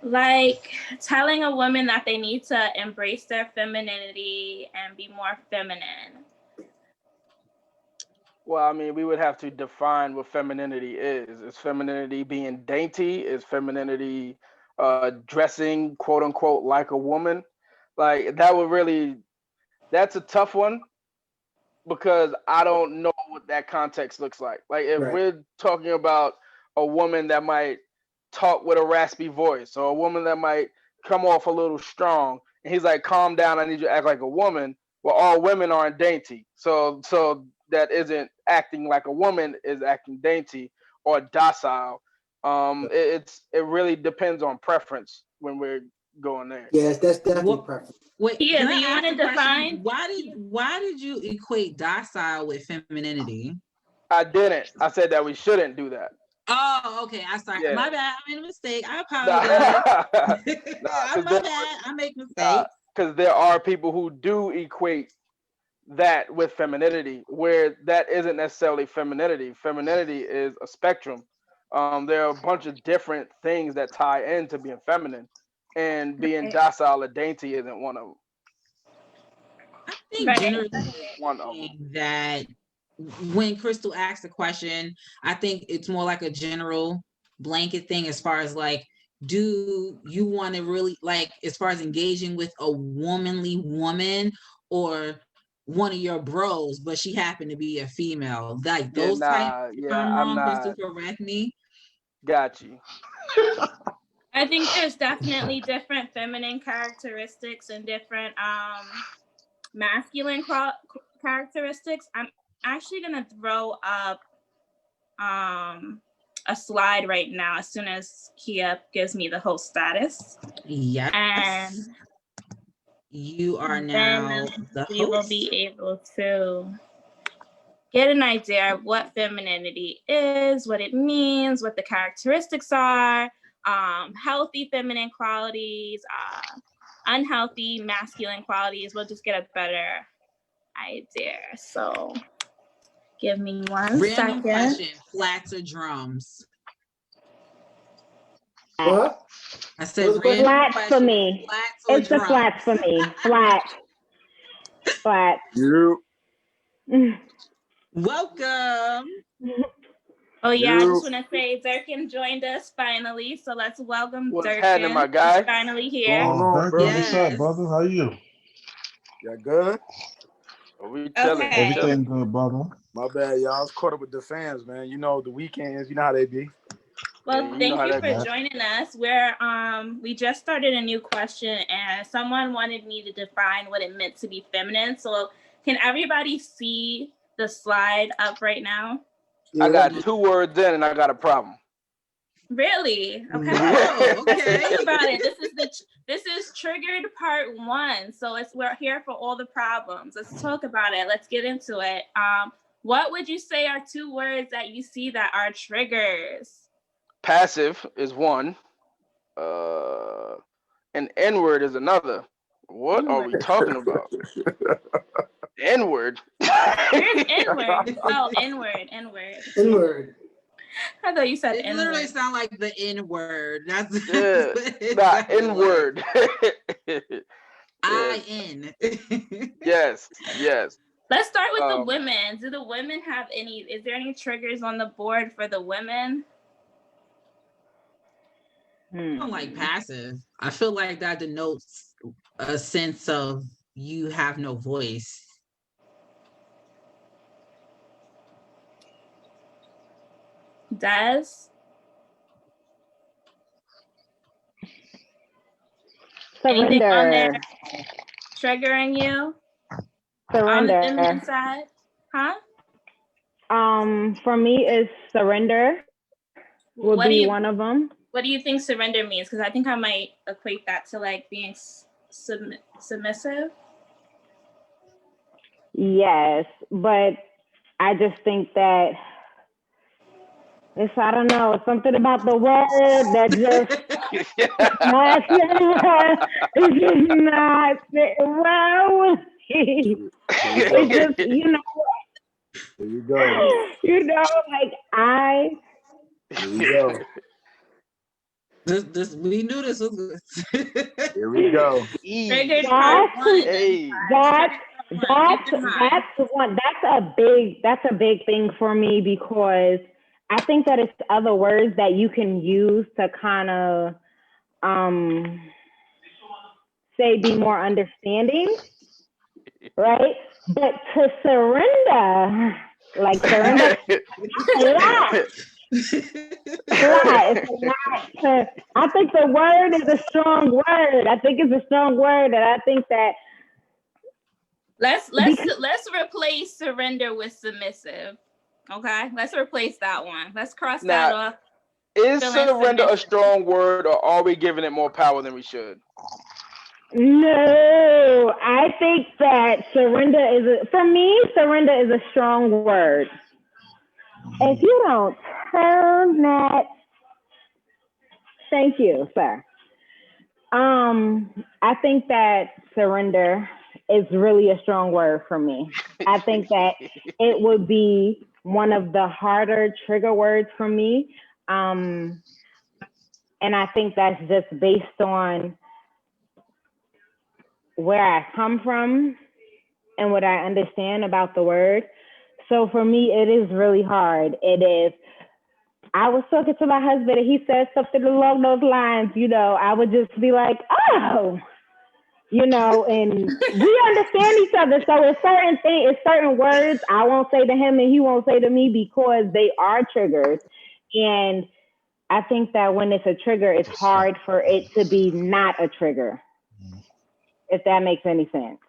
[SPEAKER 2] Like, telling a woman that they need to embrace their femininity and be more feminine.
[SPEAKER 5] Well, I mean, we would have to define what femininity is. Is femininity being dainty? Is femininity dressing, quote unquote, like a woman? Like, that's a tough one, because I don't know what that context looks like. Like, if we're talking about a woman that might talk with a raspy voice, or a woman that might come off a little strong, and he's like, calm down, I need you to act like a woman. Well, all women aren't dainty. So that isn't acting like a woman, is acting dainty or docile. It really depends on preference when we're going there.
[SPEAKER 4] Yes, that's definitely preference.
[SPEAKER 1] Wait,
[SPEAKER 2] Yeah,
[SPEAKER 1] can
[SPEAKER 2] do
[SPEAKER 1] I
[SPEAKER 2] you
[SPEAKER 1] ask
[SPEAKER 2] want to
[SPEAKER 1] a question?
[SPEAKER 2] define?
[SPEAKER 1] Why did you equate docile with femininity?
[SPEAKER 5] I didn't. I said that we shouldn't do that.
[SPEAKER 1] Oh, okay. I'm sorry.
[SPEAKER 5] Yeah.
[SPEAKER 1] My bad. I made a mistake. I apologize.
[SPEAKER 5] Nah,
[SPEAKER 1] My bad. I make mistakes.
[SPEAKER 5] because there are people who do equate that with femininity, where that isn't necessarily femininity. Femininity is a spectrum. There are a bunch of different things that tie into being feminine, and being
[SPEAKER 2] Right.
[SPEAKER 5] docile or dainty isn't one of them.
[SPEAKER 1] I think
[SPEAKER 2] Right.
[SPEAKER 1] generally
[SPEAKER 5] One of them.
[SPEAKER 1] speaking that when Crystal asked the question, I think it's more like a general blanket thing as far as like, do you want to really like as far as engaging with a womanly woman or one of your bros, but she happened to be a female? Like
[SPEAKER 5] Yeah,
[SPEAKER 1] those type,
[SPEAKER 5] nah,
[SPEAKER 1] if
[SPEAKER 5] yeah,
[SPEAKER 1] I'm
[SPEAKER 5] I'm
[SPEAKER 1] wrong, Crystal,
[SPEAKER 5] not.
[SPEAKER 1] correct me.
[SPEAKER 5] Got you.
[SPEAKER 2] I think there's definitely different feminine characteristics and different masculine characteristics. I'm actually gonna throw up a slide right now as soon as Kia gives me the host status.
[SPEAKER 1] Yes.
[SPEAKER 2] And
[SPEAKER 1] You are now
[SPEAKER 2] then
[SPEAKER 1] the
[SPEAKER 2] we will
[SPEAKER 1] host.
[SPEAKER 2] be able to get an idea of what femininity is, what it means, what the characteristics are, healthy feminine qualities, unhealthy masculine qualities. We'll just get a better idea. So give me one
[SPEAKER 1] Random
[SPEAKER 2] second.
[SPEAKER 1] question, flats or drums?
[SPEAKER 4] What?
[SPEAKER 1] I said
[SPEAKER 4] What was the question?
[SPEAKER 1] random
[SPEAKER 6] Flats for
[SPEAKER 1] question,
[SPEAKER 6] me.
[SPEAKER 1] flats or
[SPEAKER 6] It's the
[SPEAKER 1] drums?
[SPEAKER 6] flats for me. Flats. Flats.
[SPEAKER 1] Welcome.
[SPEAKER 2] Oh yeah, I just want to say Durkin joined us finally. So let's welcome
[SPEAKER 5] What's
[SPEAKER 2] Durkin.
[SPEAKER 5] happening, my guy?
[SPEAKER 2] He's finally here.
[SPEAKER 7] Going on,
[SPEAKER 3] Durkin,
[SPEAKER 7] bro?
[SPEAKER 3] what's up, brother? How you?
[SPEAKER 7] Yeah, good.
[SPEAKER 5] We chilling.
[SPEAKER 2] Okay.
[SPEAKER 5] We chilling.
[SPEAKER 3] Everything good, brother.
[SPEAKER 7] My bad, y'all. I was caught up with the fans, man. You know, the weekends, you know how they be.
[SPEAKER 2] Well,
[SPEAKER 5] Yeah, you know
[SPEAKER 2] thank
[SPEAKER 5] how
[SPEAKER 2] you
[SPEAKER 5] that
[SPEAKER 2] for
[SPEAKER 3] goes.
[SPEAKER 2] joining us. We just started a new question and someone wanted me to define what it meant to be feminine. So can everybody see the slide up right now?
[SPEAKER 4] Yeah,
[SPEAKER 5] I got 2 words in and I got a problem.
[SPEAKER 2] Really? Okay.
[SPEAKER 1] Whoa,
[SPEAKER 2] Let's
[SPEAKER 1] okay.
[SPEAKER 2] think about it. This is triggered part 1. So we're here for all the problems. Let's talk about it. Let's get into it. What would you say are 2 words that you see that are triggers?
[SPEAKER 5] Passive is one. An N-word is another. What are we talking about? N-word.
[SPEAKER 2] Where's N-word? Oh, N-word.
[SPEAKER 4] N-word.
[SPEAKER 2] I thought you said
[SPEAKER 1] It literally
[SPEAKER 2] N-word.
[SPEAKER 1] sounds like the N word. That's
[SPEAKER 5] Yeah,
[SPEAKER 1] what it
[SPEAKER 5] nah,
[SPEAKER 1] sounded like.
[SPEAKER 5] N-word.
[SPEAKER 1] I-N.
[SPEAKER 5] Yes.
[SPEAKER 2] Let's start with the
[SPEAKER 5] Um,
[SPEAKER 2] women. Do the women have is there any triggers on the board for the women?
[SPEAKER 1] I don't like passive. I feel like that denotes a sense of you have no voice.
[SPEAKER 2] Des? Anything on there triggering you on the feminine
[SPEAKER 6] Surrender.
[SPEAKER 2] side? Huh?
[SPEAKER 6] For me, is surrender would
[SPEAKER 2] What do
[SPEAKER 6] be
[SPEAKER 2] you
[SPEAKER 6] one of them.
[SPEAKER 2] What do you think surrender means? Because I think I might equate that to like being submissive.
[SPEAKER 6] Yes, but I just think that I don't know, it's something about the word that just it's just not sitting well with me. It's just,
[SPEAKER 7] There you go.
[SPEAKER 6] like
[SPEAKER 7] There you go.
[SPEAKER 1] This we knew this was
[SPEAKER 7] Here we go.
[SPEAKER 2] Triggered
[SPEAKER 5] E.
[SPEAKER 2] part 1.
[SPEAKER 5] Hey.
[SPEAKER 6] that's one. That's a big thing for me, because I think that it's other words that you can use to kind of say be more understanding, right? But to surrender, like surrender, a lot. It's a lot. I think the word is a strong word. I think it's a strong word, and I think that
[SPEAKER 2] Let's replace surrender with submissive. Okay, let's replace that one. Let's cross that off.
[SPEAKER 5] Is
[SPEAKER 2] Feeling
[SPEAKER 5] surrender a
[SPEAKER 2] submissive.
[SPEAKER 5] strong word, or are we giving it more power than we should?
[SPEAKER 6] no, I think that surrender for me, surrender is a strong word. If you don't turn that, thank you, sir. I think that surrender is really a strong word for me. I think that it would be one of the harder trigger words for me. And I think that's just based on where I come from and what I understand about the word. So for me, it is really hard. It is. I was talking to my husband and he said something along those lines, I would just be like, oh, and we understand each other. So it's certain words I won't say to him and he won't say to me because they are triggers. And I think that when it's a trigger, it's hard for it to be not a trigger, if that makes any sense.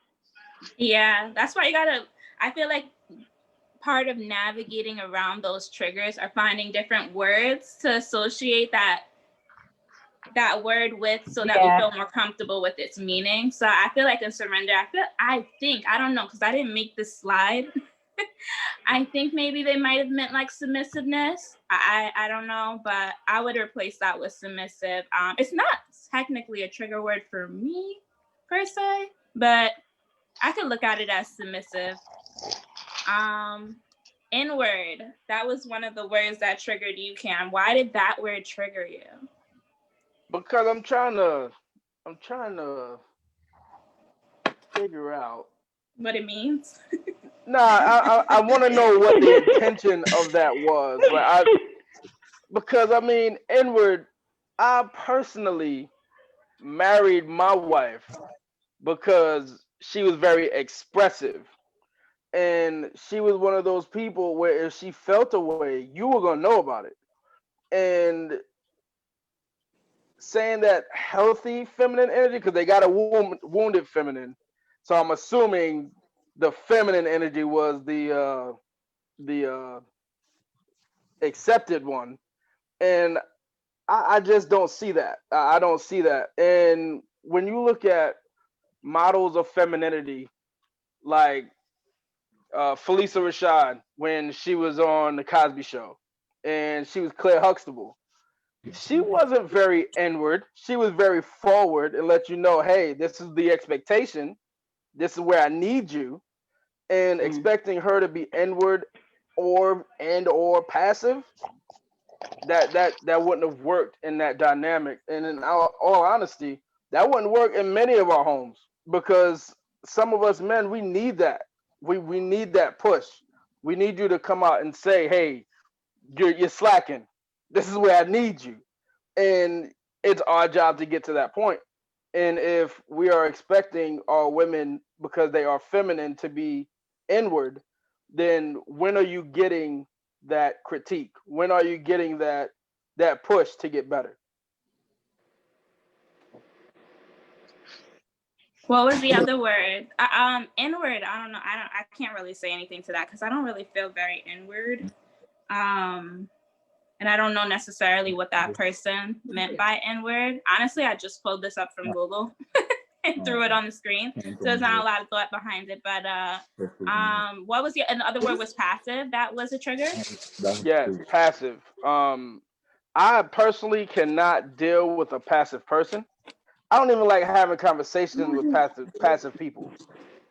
[SPEAKER 2] Yeah, that's why I feel like part of navigating around those triggers are finding different words to associate that word with so that we feel more comfortable with its meaning. So I feel like in surrender, I don't know, because I didn't make this slide. I think maybe they might have meant like submissiveness. I don't know, but I would replace that with submissive. It's not technically a trigger word for me per se, but I could look at it as submissive. Inward, that was one of the words that triggered you, Cam. Why did that word trigger you?
[SPEAKER 5] Because I'm trying to figure out
[SPEAKER 2] what it means.
[SPEAKER 5] I want to know what the intention of that was, right? Because inward, I personally married my wife because she was very expressive. And she was one of those people where if she felt a way, you were going to know about it. And saying that healthy feminine energy, because they got a wounded feminine. So I'm assuming the feminine energy was the accepted one. And I just don't see that. I don't see that. And when you look at models of femininity, like Felicia Rashad, when she was on the Cosby Show, and she was Claire Huxtable, she wasn't very inward. She was very forward and let you know, hey, this is the expectation. This is where I need you. And expecting her to be inward or passive, that wouldn't have worked in that dynamic. And in all honesty, that wouldn't work in many of our homes, because some of us men, we need that. We need that push. We need you to come out and say, hey, you're slacking. This is where I need you. And it's our job to get to that point. And if we are expecting our women, because they are feminine, to be inward, then when are you getting that critique? When are you getting that push to get better?
[SPEAKER 2] What was the other word? Inward. I don't know. I can't really say anything to that because I don't really feel very inward. And I don't know necessarily what that person meant by inward. Honestly, I just pulled this up from Google and threw it on the screen. So there's not a lot of thought behind it. But what was and the other word was passive? That was a trigger?
[SPEAKER 5] Yes, passive. I personally cannot deal with a passive person. I don't even like having conversations with passive people.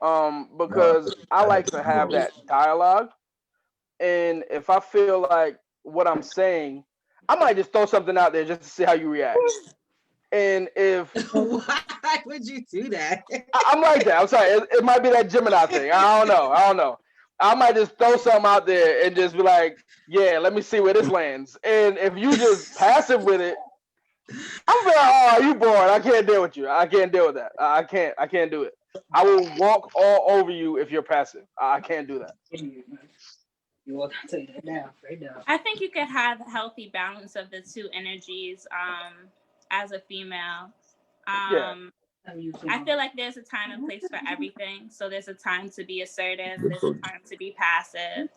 [SPEAKER 5] Because I like to have that dialogue. And if I feel like what I'm saying, I might just throw something out there just to see how you react. And if
[SPEAKER 1] why would you do that?
[SPEAKER 5] I'm like that. I'm sorry. It might be that Gemini thing. I don't know. I might just throw something out there and just be like, yeah, let me see where this lands. And if you just passive with it, I'm like, oh, you bored. I can't deal with you. I can't deal with that. I can't do it. I will walk all over you if you're passive. I can't do that.
[SPEAKER 2] I think you could have a healthy balance of the two energies as a female. I feel like there's a time and place for everything. So there's a time to be assertive. There's a time to be passive.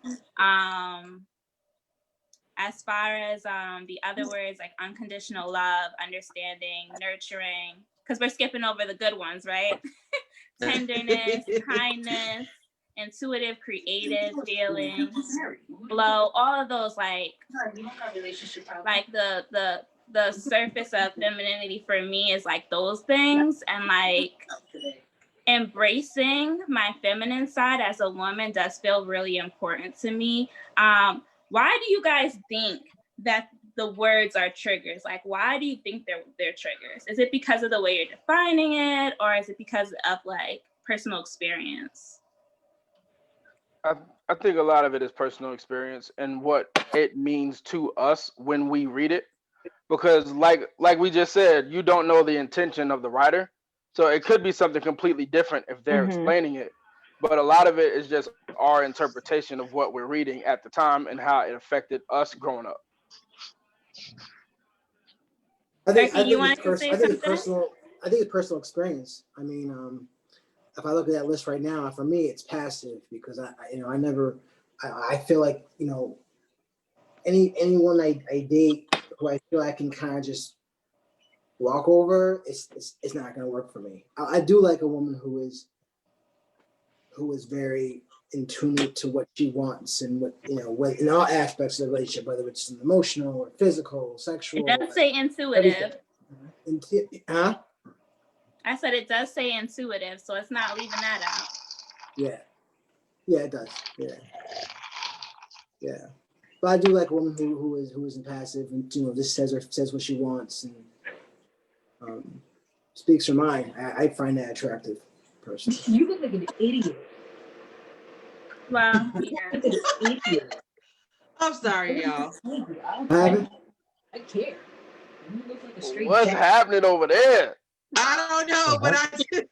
[SPEAKER 2] As far as the other words like unconditional love, understanding, nurturing, because we're skipping over the good ones, right? Tenderness, kindness, intuitive, creative, feelings, flow, all of those like the surface of femininity for me is like those things, and like embracing my feminine side as a woman does feel really important to me. Why do you guys think that the words are triggers? Like, why do you think they're triggers? Is it because of the way you're defining it, or is it because of like personal experience?
[SPEAKER 5] I think a lot of it is personal experience and what it means to us when we read it. Because like we just said, you don't know the intention of the writer. So it could be something completely different if they're explaining it. But a lot of it is just our interpretation of what we're reading at the time and how it affected us growing up.
[SPEAKER 4] I think
[SPEAKER 2] Becky, you
[SPEAKER 4] it's
[SPEAKER 2] wanted to say something?
[SPEAKER 4] I think it's personal experience. I mean, if I look at that list right now, for me, it's passive because I feel like, anyone I date who I feel I can kind of just walk over, it's not going to work for me. I do like a woman who is very in tune to what she wants and what in all aspects of the relationship, whether it's emotional or physical, sexual.
[SPEAKER 2] It does say intuitive.
[SPEAKER 4] Huh?
[SPEAKER 2] I said it does say intuitive, so it's not leaving that out.
[SPEAKER 4] Yeah, it does. Yeah. But I do like a woman who isn't passive and just says what she wants and speaks her mind. I find that attractive, personally.
[SPEAKER 8] You look like an idiot.
[SPEAKER 2] Well, yeah.
[SPEAKER 1] I'm sorry, y'all.
[SPEAKER 8] I care. You look like a straight
[SPEAKER 5] What's happening over there?
[SPEAKER 1] I don't know, but I just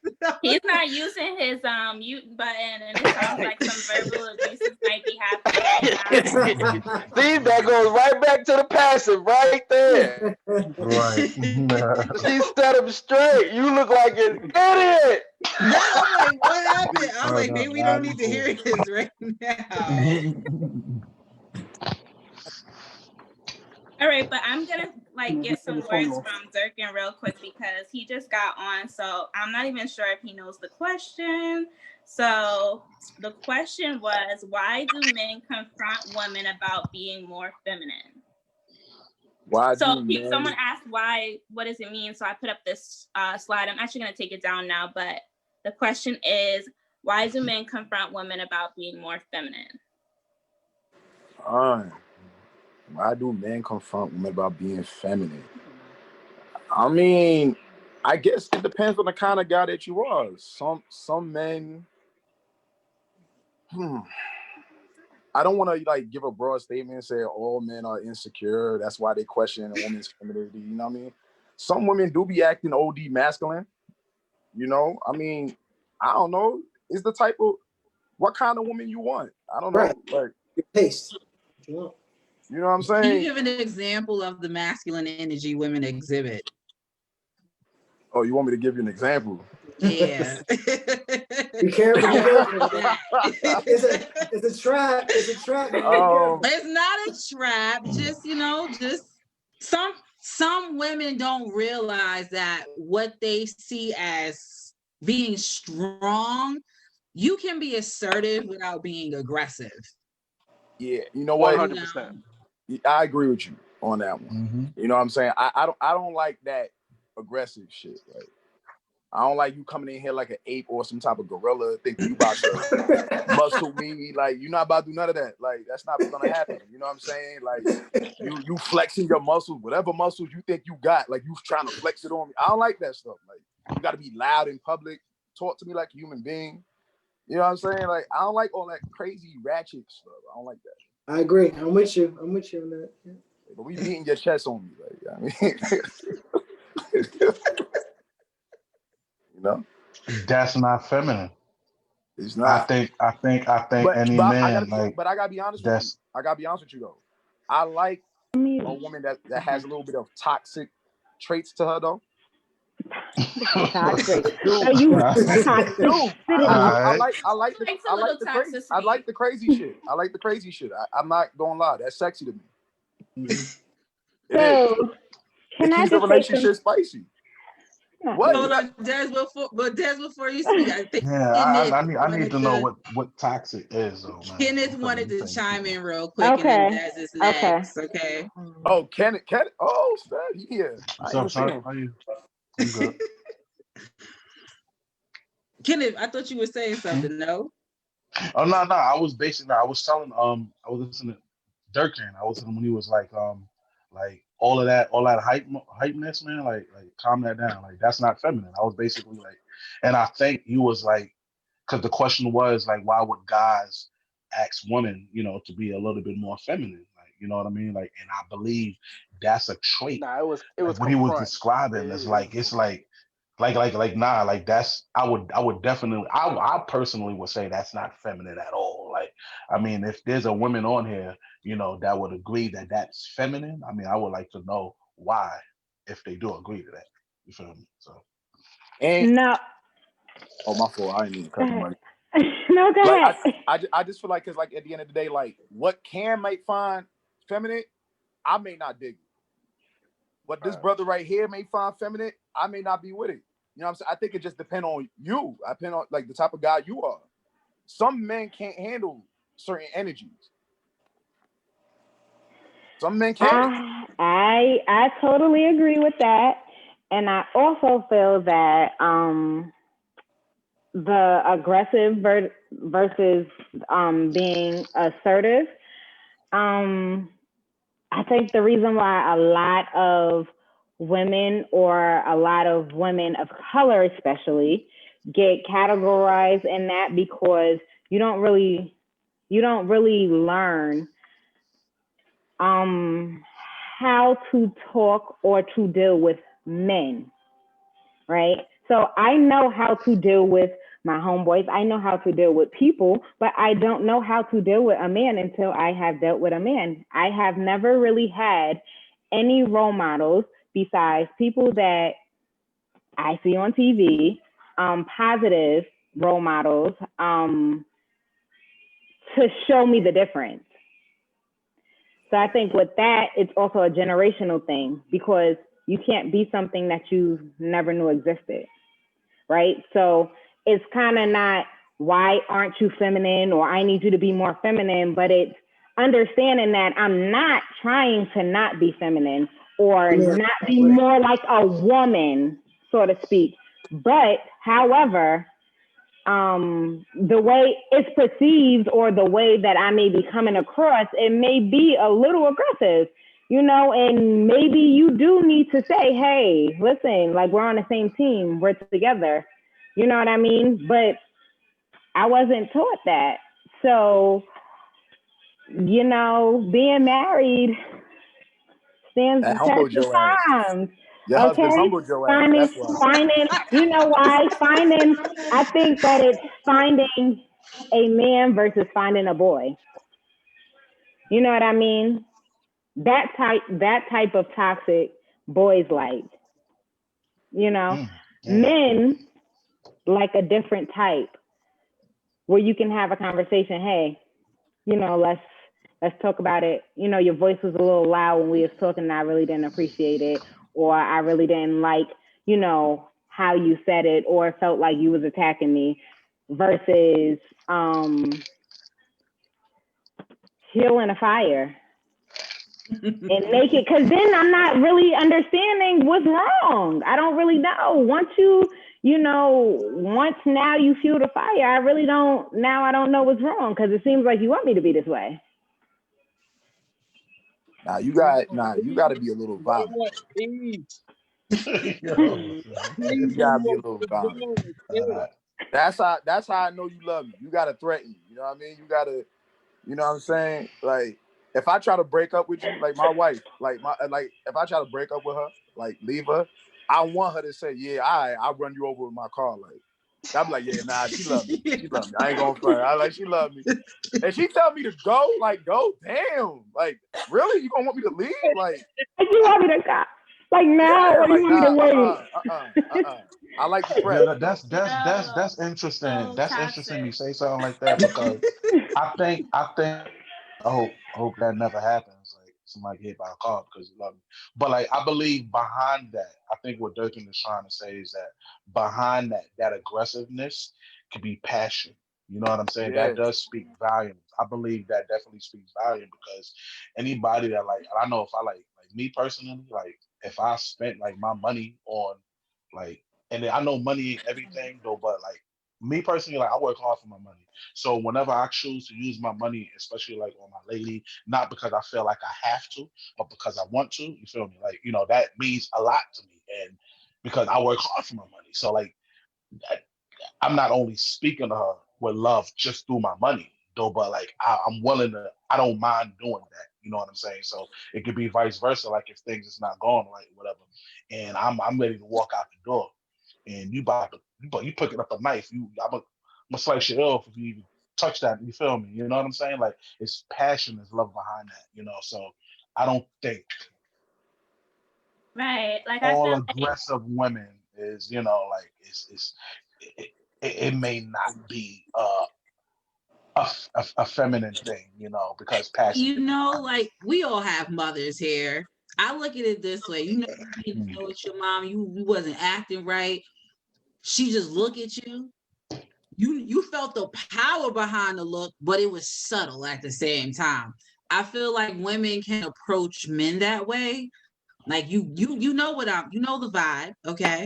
[SPEAKER 2] He's not using his mute button, and it sounds like some verbal abuses might be happening right now.
[SPEAKER 5] See, that goes right back to the passive right there.
[SPEAKER 3] Right.
[SPEAKER 5] She set him straight. You look like an idiot.
[SPEAKER 1] I'm like, what happened? I was like, maybe we don't need to hear this right now.
[SPEAKER 2] All right, but I'm gonna get some words from Durkin real quick because he just got on, so I'm not even sure if he knows the question. So the question was, why do men confront women about being more feminine? Someone asked why, what does it mean? So I put up this slide. I'm actually gonna take it down now, but the question is, why do men confront women about being more feminine?
[SPEAKER 7] Why do men confront women about being feminine? I mean, I guess it depends on the kind of guy that you are. Some men, I don't want to give a broad statement and say all men are insecure. That's why they question a woman's femininity. You know what I mean? Some women do be acting OD masculine. I mean, I don't know. It's the type of what kind of woman you want. I don't know.
[SPEAKER 4] Right.
[SPEAKER 7] Like
[SPEAKER 4] your taste.
[SPEAKER 7] You know what I'm saying?
[SPEAKER 1] Can you give an example of the masculine energy women exhibit?
[SPEAKER 7] Oh, you want me to give you an example?
[SPEAKER 1] Yeah.
[SPEAKER 4] Be careful. It's a trap. It's a trap.
[SPEAKER 1] It's not a trap. Just some women don't realize that what they see as being strong, you can be assertive without being aggressive.
[SPEAKER 7] Yeah, you know what?
[SPEAKER 5] 100%.
[SPEAKER 7] I agree with you on that one.
[SPEAKER 3] Mm-hmm.
[SPEAKER 7] You know what I'm saying? I don't like that aggressive shit. Like, I don't like you coming in here like an ape or some type of gorilla thinking you about to muscle me. Like, you're not about to do none of that. Like, that's not gonna happen. You know what I'm saying? Like, you flexing your muscles, whatever muscles you think you got, like you trying to flex it on me. I don't like that stuff. Like, you gotta be loud in public. Talk to me like a human being. You know what I'm saying? Like, I don't like all that crazy ratchet stuff. I don't like that.
[SPEAKER 4] I agree. I'm with you on that. Yeah.
[SPEAKER 7] But we beating your chest on me, like, I mean, you know,
[SPEAKER 3] That's not feminine.
[SPEAKER 7] it's not.
[SPEAKER 3] I think any
[SPEAKER 7] but
[SPEAKER 3] man
[SPEAKER 7] but I gotta be honest with you. I gotta be honest with you though. I like a woman that has a little bit of toxic traits to her though.
[SPEAKER 6] Toxic. Are you toxic?
[SPEAKER 7] I like the crazy shit. I like the crazy shit. I'm not gonna lie. That's sexy to me.
[SPEAKER 6] So, can I
[SPEAKER 7] keeps the
[SPEAKER 6] just
[SPEAKER 7] relationship spicy? What?
[SPEAKER 1] Hold on, Des, before you speak, I think
[SPEAKER 3] I need to know what toxic is though, man.
[SPEAKER 1] Kenneth wanted to chime in real quick, and then Des is next. Okay.
[SPEAKER 7] Oh, Kenneth. Oh, yeah.
[SPEAKER 3] What's up, son? How you? I'm good.
[SPEAKER 1] Kenneth, I thought you were saying something. No.
[SPEAKER 3] Oh no, I was telling I was listening to Durkin. I was listening when he was like all that hypeness, man. Like calm that down. Like that's not feminine. I was basically like, and I think he was like, because the question was like, why would guys ask women, to be a little bit more feminine? Like, you know what I mean? Like, and I believe that's a trait.
[SPEAKER 5] Nah, it was
[SPEAKER 3] Like what he was
[SPEAKER 5] confront.
[SPEAKER 3] describing is like it's like nah, like that's I would definitely I personally would say that's not feminine at all. Like I mean, if there's a woman on here, that would agree that that's feminine, I mean, I would like to know why, if they do agree to that. You feel me? So
[SPEAKER 7] And
[SPEAKER 6] No,
[SPEAKER 7] oh, my fault. I didn't mean to cut the money.
[SPEAKER 6] no, go
[SPEAKER 7] Like
[SPEAKER 6] ahead.
[SPEAKER 7] I just feel like, cause like at the end of the day, like what can make find feminine, I may not dig it. What this brother right here may find feminine, I may not be with it. You know what I'm saying? I think it just depends on you. I depend on like the type of guy you are. Some men can't handle certain energies. Some men can.
[SPEAKER 6] I totally agree with that, and I also feel that the aggressive versus being assertive. I think the reason why a lot of women, or a lot of women of color especially, get categorized in that, because you don't really learn how to talk or to deal with men, right? So I know how to deal with my homeboys. I know how to deal with people, but I don't know how to deal with a man until I have dealt with a man. I have never really had any role models besides people that I see on TV, positive role models, to show me the difference. So I think with that, it's also a generational thing, because you can't be something that you never knew existed, right? So it's kind of not, why aren't you feminine, or I need you to be more feminine, but it's understanding that I'm not trying to not be feminine, or not be more like a woman, so to speak. But however, the way it's perceived, or the way that I may be coming across, it may be a little aggressive, and maybe you do need to say, hey, listen, like, we're on the same team, we're together. You know what I mean? But I wasn't taught that. So, being married stands the
[SPEAKER 7] Humbled
[SPEAKER 6] test of
[SPEAKER 7] your ass.
[SPEAKER 6] time.
[SPEAKER 7] Your husband humbled your ass. That's why.
[SPEAKER 6] Finding, you know why? I think that it's finding a man versus finding a boy. You know what I mean? That type of toxic, boys like. Men like a different type, where you can have a conversation. Hey, let's talk about it. Your voice was a little loud when we was talking, and I really didn't appreciate it, or I really didn't like, how you said it, or it felt like you was attacking me, versus healing a fire and make it, because then I'm not really understanding what's wrong. I don't really know. Once now you fuel the fire, I don't know what's wrong, because it seems like you want me to be this way.
[SPEAKER 7] You got to be a little violent. You gotta be a little violent. That's how I know you love me. You gotta threaten me. You know what I mean? You gotta, you know what I'm saying? Like, if I try to break up with you, like my wife, like if I try to break up with her, like leave her, I want her to say, yeah, I'll run you over with my car. Like, I'm like, yeah, nah, she love me. She love me. I ain't gonna front. She love me. And she tell me to go, like, go, damn. Like, really? You gonna want me to leave? Like,
[SPEAKER 6] you want me to go? Like now, or you want me to wait?
[SPEAKER 7] I like the press.
[SPEAKER 3] Yeah, that's interesting. That's interesting you say something like that, because I think I hope that never happens. Like somebody get hit by a car because you love me. But like I believe behind that, I think what Durkin is trying to say is that behind that aggressiveness could be passion. You know what I'm saying?
[SPEAKER 7] Yeah.
[SPEAKER 3] That does speak volumes. I believe that definitely speaks volume, because anybody that like, I know if I like me personally, like if I spent like my money on like, and I know money ain't everything though, but like me personally, like I work hard for my money. So whenever I choose to use my money, especially like on my lady, not because I feel like I have to, but because I want to, you feel me? Like, that means a lot to me. And because I work hard for my money. So like I'm not only speaking to her with love just through my money, though, but like I'm willing to, I don't mind doing that. You know what I'm saying? So it could be vice versa, like if things is not going right, whatever. And I'm ready to walk out the door. And you picking up a knife, I'm gonna slice your ear off if you even touch that. You feel me? You know what I'm saying? Like it's passion, there's love behind that. So I don't think
[SPEAKER 2] Right. Like I
[SPEAKER 3] all
[SPEAKER 2] feel like
[SPEAKER 3] aggressive women is, like it may not be a feminine thing, because passion can be behind
[SPEAKER 1] like we all have mothers here. I look at it this way, you didn't
[SPEAKER 3] it.
[SPEAKER 1] know it's your mom, you wasn't acting right. She just look at you. You felt the power behind the look, but it was subtle at the same time. I feel like women can approach men that way. Like you know you know the vibe, okay?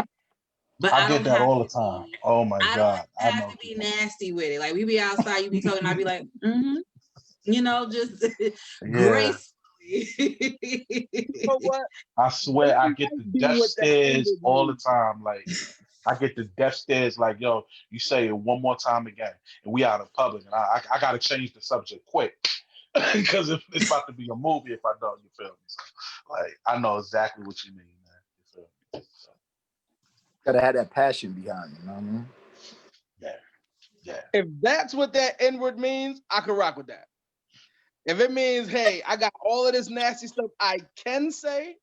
[SPEAKER 1] But
[SPEAKER 3] I
[SPEAKER 1] I
[SPEAKER 3] get
[SPEAKER 1] don't
[SPEAKER 3] that
[SPEAKER 1] have
[SPEAKER 3] all the
[SPEAKER 1] to
[SPEAKER 3] time.
[SPEAKER 1] be,
[SPEAKER 3] Oh my
[SPEAKER 1] I
[SPEAKER 3] God.
[SPEAKER 1] don't
[SPEAKER 3] I
[SPEAKER 1] have
[SPEAKER 3] know
[SPEAKER 1] to be
[SPEAKER 3] people.
[SPEAKER 1] nasty with it. Like we be outside, you be talking, I'd be like, just
[SPEAKER 3] Yeah.
[SPEAKER 1] gracefully.
[SPEAKER 7] You know what?
[SPEAKER 3] I swear I
[SPEAKER 7] Women
[SPEAKER 3] get the
[SPEAKER 7] might be
[SPEAKER 3] death
[SPEAKER 7] what that
[SPEAKER 3] stares
[SPEAKER 7] inward
[SPEAKER 3] all the
[SPEAKER 7] means.
[SPEAKER 3] time. Like I get the death stares like, yo, you say it one more time again. And we out in public. And I gotta change the subject quick. Because it's about to be a movie if I don't, you feel me? So like I know exactly what you mean, man. You feel me? So,
[SPEAKER 7] Gotta have that passion behind it, you know what I mean?
[SPEAKER 3] yeah.
[SPEAKER 5] If that's what that inward means, I can rock with that. If it means, hey, I got all of this nasty stuff I can say,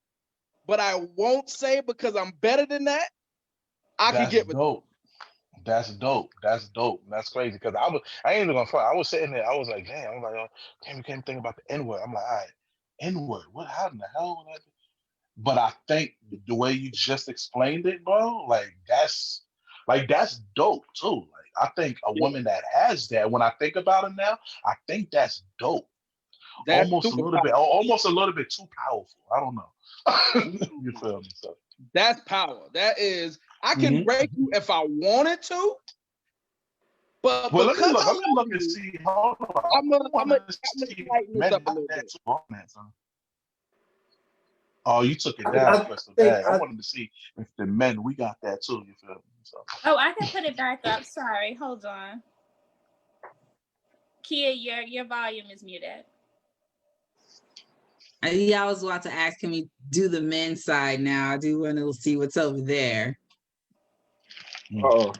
[SPEAKER 5] but I won't say because I'm better than that, I can
[SPEAKER 3] That's
[SPEAKER 5] get with
[SPEAKER 3] dope. That's dope. That's dope. That's crazy. Because I ain't even gonna front. I was sitting there, I was like, damn, I'm like, oh, can't think about the N-word. I'm like, all right, N-word. How in the hell would I? But I think the way you just explained it, bro, that's dope too. Like I think a
[SPEAKER 5] Yeah.
[SPEAKER 3] woman that has that, when I think about it now, I think that's dope.
[SPEAKER 5] That's
[SPEAKER 3] Almost a
[SPEAKER 5] super
[SPEAKER 3] little bit,
[SPEAKER 5] powerful.
[SPEAKER 3] almost a little bit too powerful. I don't know. You feel me? So
[SPEAKER 5] That's power. That is, I can break you if I wanted to, but
[SPEAKER 3] well,
[SPEAKER 5] because I
[SPEAKER 3] let me
[SPEAKER 5] love
[SPEAKER 3] look and
[SPEAKER 5] you,
[SPEAKER 3] see. Hold on.
[SPEAKER 5] I'm gonna
[SPEAKER 3] want to see
[SPEAKER 5] tighten this
[SPEAKER 3] men
[SPEAKER 5] up a
[SPEAKER 3] got
[SPEAKER 5] little
[SPEAKER 3] that
[SPEAKER 5] bit.
[SPEAKER 3] too on that, son. Oh, you took it
[SPEAKER 4] I,
[SPEAKER 3] down,
[SPEAKER 4] I
[SPEAKER 3] Crystal.
[SPEAKER 4] think
[SPEAKER 3] Dang, I wanted to see if the men we got that too. You feel me? So
[SPEAKER 2] Oh, I can put it back up. Sorry, hold on. Kia, your volume is muted.
[SPEAKER 1] I was about to ask, can we do the men's side now? I do want to see what's over there.
[SPEAKER 7] Uh-oh.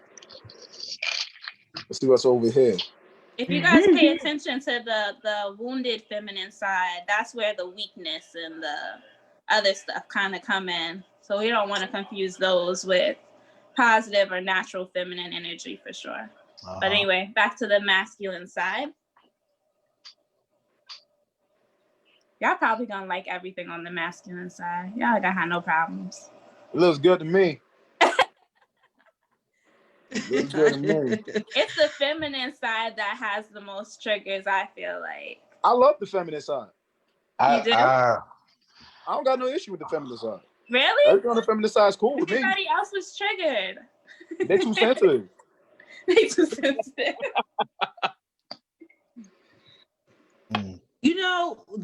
[SPEAKER 7] Let's see what's over here.
[SPEAKER 2] If you guys pay attention to the wounded feminine side, that's where the weakness and the other stuff kind of come in. So we don't want to confuse those with positive or natural feminine energy for sure. But anyway, back to the masculine side. Y'all probably gonna like everything on the masculine side. Y'all gonna have no problems.
[SPEAKER 7] It looks good to me. Looks good to me.
[SPEAKER 2] It's the feminine side that has the most triggers, I feel like.
[SPEAKER 7] I love the feminine side.
[SPEAKER 2] You do?
[SPEAKER 7] I don't got no issue with the feminine side.
[SPEAKER 2] Really?
[SPEAKER 7] Everything on the feminine side is cool with me.
[SPEAKER 2] Everybody else was triggered.
[SPEAKER 7] They too sensitive.
[SPEAKER 2] They too sensitive.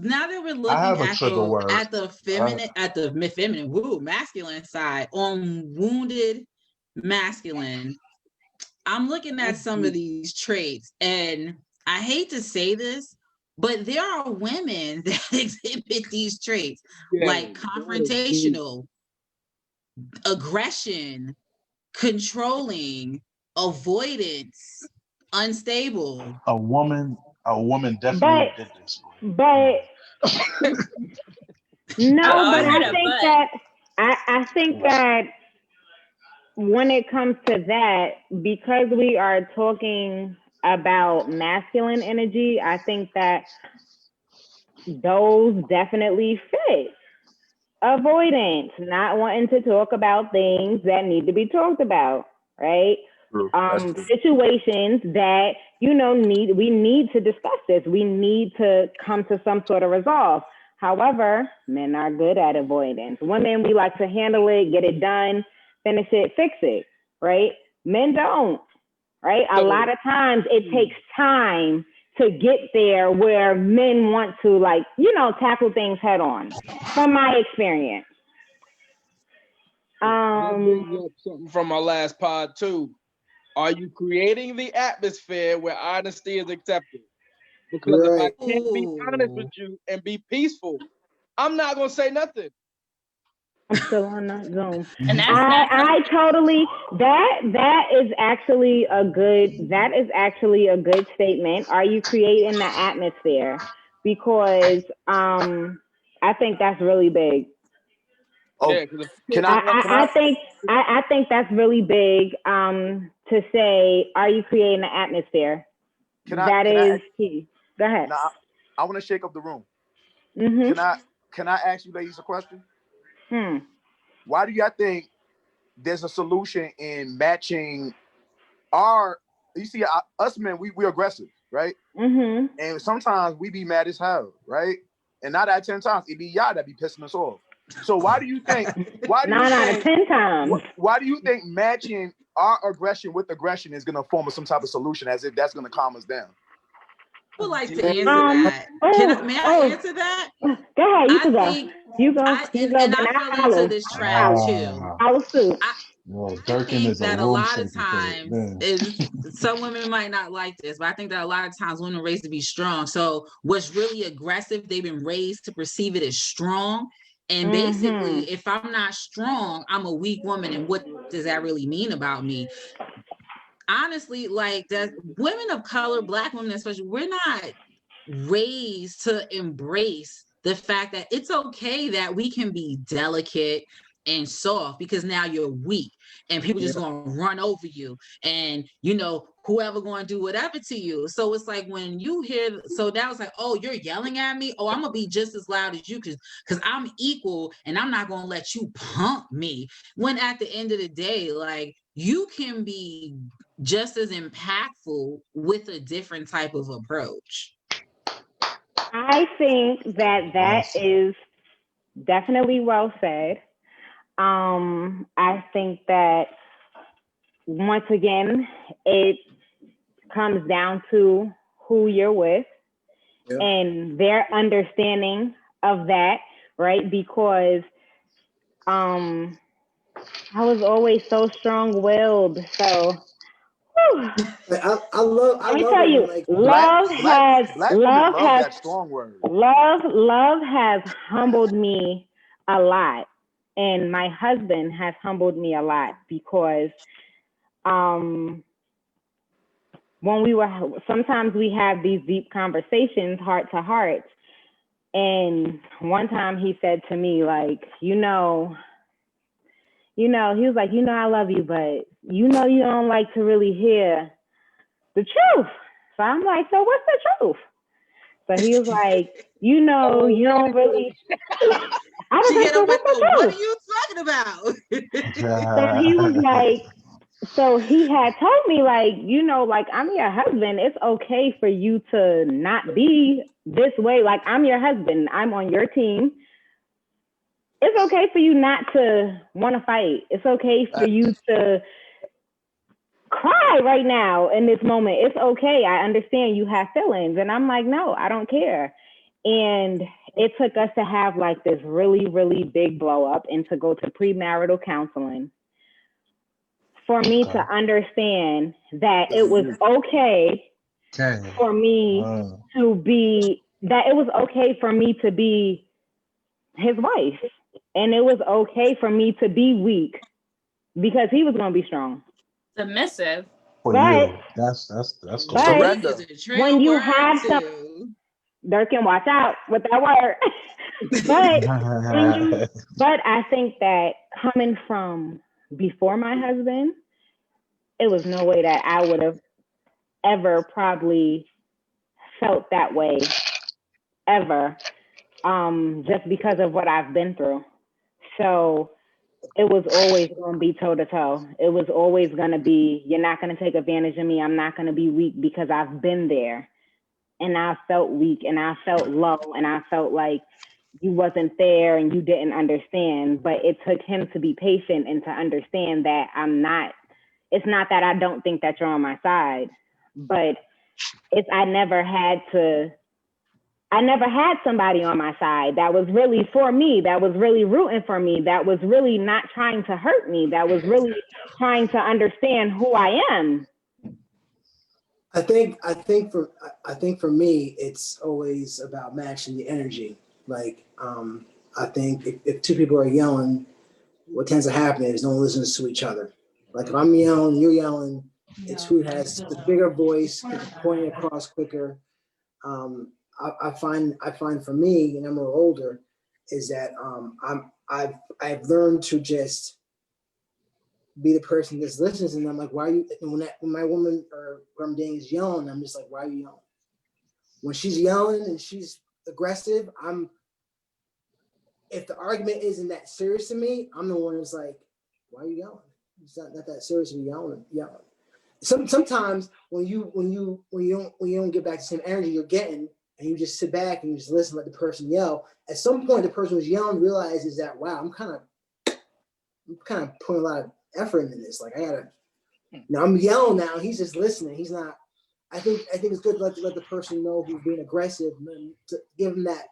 [SPEAKER 1] Now that we're looking
[SPEAKER 3] I have a
[SPEAKER 1] at
[SPEAKER 3] trigger word.
[SPEAKER 1] the feminine, masculine side, on wounded masculine, I'm looking at some of these traits, and I hate to say this, but there are women that exhibit these traits, like confrontational, aggression, controlling, avoidance, unstable.
[SPEAKER 3] A woman definitely did this.
[SPEAKER 6] But no, but I think that when it comes to that, because we are talking about masculine energy, I think that those definitely fit. Avoidance, not wanting to talk about things that need to be talked about, right? Situations that, we need to discuss this. We need to come to some sort of resolve. However, men are good at avoidance. Women, we like to handle it, get it done, finish it, fix it, right? Men don't. right? A
[SPEAKER 5] So-
[SPEAKER 6] lot of times it takes time to get there where men want to, like, you know, tackle things head on, from my experience.
[SPEAKER 5] That brings up something from our last pod too. Are you creating the atmosphere where honesty is accepted? Because if I
[SPEAKER 4] Right.
[SPEAKER 5] can't be honest with you and be peaceful, I'm not gonna say nothing.
[SPEAKER 6] I'm still on that Zoom.
[SPEAKER 2] And that's
[SPEAKER 6] I totally, that is actually a good statement. Are you creating the atmosphere? Because I think that's really big.
[SPEAKER 7] Oh,
[SPEAKER 5] Yeah, because
[SPEAKER 7] can I
[SPEAKER 6] I think that's really big to say, are you creating an atmosphere?
[SPEAKER 7] Can I-
[SPEAKER 6] That
[SPEAKER 7] can I
[SPEAKER 6] is
[SPEAKER 7] ask-
[SPEAKER 6] key. Go ahead.
[SPEAKER 7] now I want to shake up the room.
[SPEAKER 6] Mhm.
[SPEAKER 7] Can I ask you ladies a question?
[SPEAKER 6] Hmm.
[SPEAKER 7] Why do y'all think there's a solution in matching our? You see, us men, we're aggressive, right?
[SPEAKER 6] Mhm.
[SPEAKER 7] And sometimes we be mad as hell, right? And not at 10 times, it be y'all that be pissing us off. So why do you think?
[SPEAKER 6] 9 out of 10 times.
[SPEAKER 7] Why do you think matching our aggression with aggression is gonna form some type of solution, as if that's gonna calm us down?
[SPEAKER 1] I would like to answer that. May I answer that?
[SPEAKER 6] Go ahead, you can go.
[SPEAKER 1] think
[SPEAKER 6] You go.
[SPEAKER 1] and
[SPEAKER 6] then
[SPEAKER 1] I fell
[SPEAKER 6] follow.
[SPEAKER 1] into this trap too.
[SPEAKER 6] Follow suit.
[SPEAKER 3] Well,
[SPEAKER 1] I
[SPEAKER 3] Durkin
[SPEAKER 1] think
[SPEAKER 3] is a
[SPEAKER 1] that a
[SPEAKER 3] room
[SPEAKER 1] lot of
[SPEAKER 3] secretary.
[SPEAKER 1] times is some women might not like this, but I think that a lot of times women are raised to be strong. So what's really aggressive, they've been raised to perceive it as strong. And basically, if I'm not strong, I'm a weak woman. And what does that really mean about me? Honestly, like that women of color, Black women especially, we're not raised to embrace the fact that it's okay that we can be delicate and soft, because now you're weak and people just gonna run over you, and you know whoever gonna do whatever to you. So it's like when you hear, so that was like, oh, you're yelling at me, oh, I'm gonna be just as loud as you because I'm equal and I'm not gonna let you pump me. When at the end of the day, like, you can be just as impactful with a different type of approach.
[SPEAKER 6] I think that is definitely well said. I think that once again, it comes down to who you're with and their understanding of that, right? Because I was always so strong-willed, so
[SPEAKER 4] I love.
[SPEAKER 6] let me tell you,
[SPEAKER 4] like,
[SPEAKER 6] love
[SPEAKER 7] Black women love
[SPEAKER 6] has
[SPEAKER 7] that strong word.
[SPEAKER 6] love has humbled me a lot, and my husband has humbled me a lot, because sometimes we have these deep conversations, heart to heart, and one time he said to me, like, he was like, I love you, but you don't like to really hear the truth. So I'm like, so what's the truth? So he was like, you don't really. I was like, so what's the truth?
[SPEAKER 1] What are you talking about?
[SPEAKER 6] So he was like, so he had told me, like, like, I'm your husband. It's okay for you to not be this way. Like, I'm your husband. I'm on your team. It's okay for you not to want to fight. It's okay for you to cry right now in this moment. It's okay. I understand you have feelings. And I'm like, no, I don't care. And it took us to have like this really, really big blow up and to go to premarital counseling for me to understand that it was okay for me to be, that it was okay for me to be his wife. And it was okay for me to be weak because he was going to be strong.
[SPEAKER 2] Submissive.
[SPEAKER 3] But that's cool.
[SPEAKER 7] Surrender.
[SPEAKER 6] When you have some, Durkin, watch out with that word. but I think that coming from before my husband, it was no way that I would have ever probably felt that way ever, just because of what I've been through. So it was always going to be toe to toe. It was always going to be, you're not going to take advantage of me. I'm not going to be weak because I've been there. And I felt weak and I felt low and I felt like you wasn't there and you didn't understand. But it took him to be patient and to understand that I'm not, it's not that I don't think that you're on my side, but I never had somebody on my side that was really for me, that was really rooting for me, that was really not trying to hurt me, that was really trying to understand who I am.
[SPEAKER 4] I think for me, it's always about matching the energy. Like, I think if two people are yelling, what tends to happen is no one listens to each other. Like if I'm yelling, you're yelling, it's who has the bigger voice, gets the point across quicker. I find for me, and I'm a little older, is that I've learned to just be the person that listens, and I'm like, why are you? And when my woman or who I'm dating is yelling, I'm just like, why are you yelling? When she's yelling and she's aggressive, if the argument isn't that serious to me, I'm the one that's like, why are you yelling? It's not that serious to be yelling. Sometimes when you don't get back the same energy you're getting, and you just sit back and you just listen, let the person yell. At some point, the person who's yelling realizes that, wow, I'm kind of putting a lot of effort into this. Like I'm yelling now. He's just listening. He's not. I think it's good to let the person know who's being aggressive, and to give them that,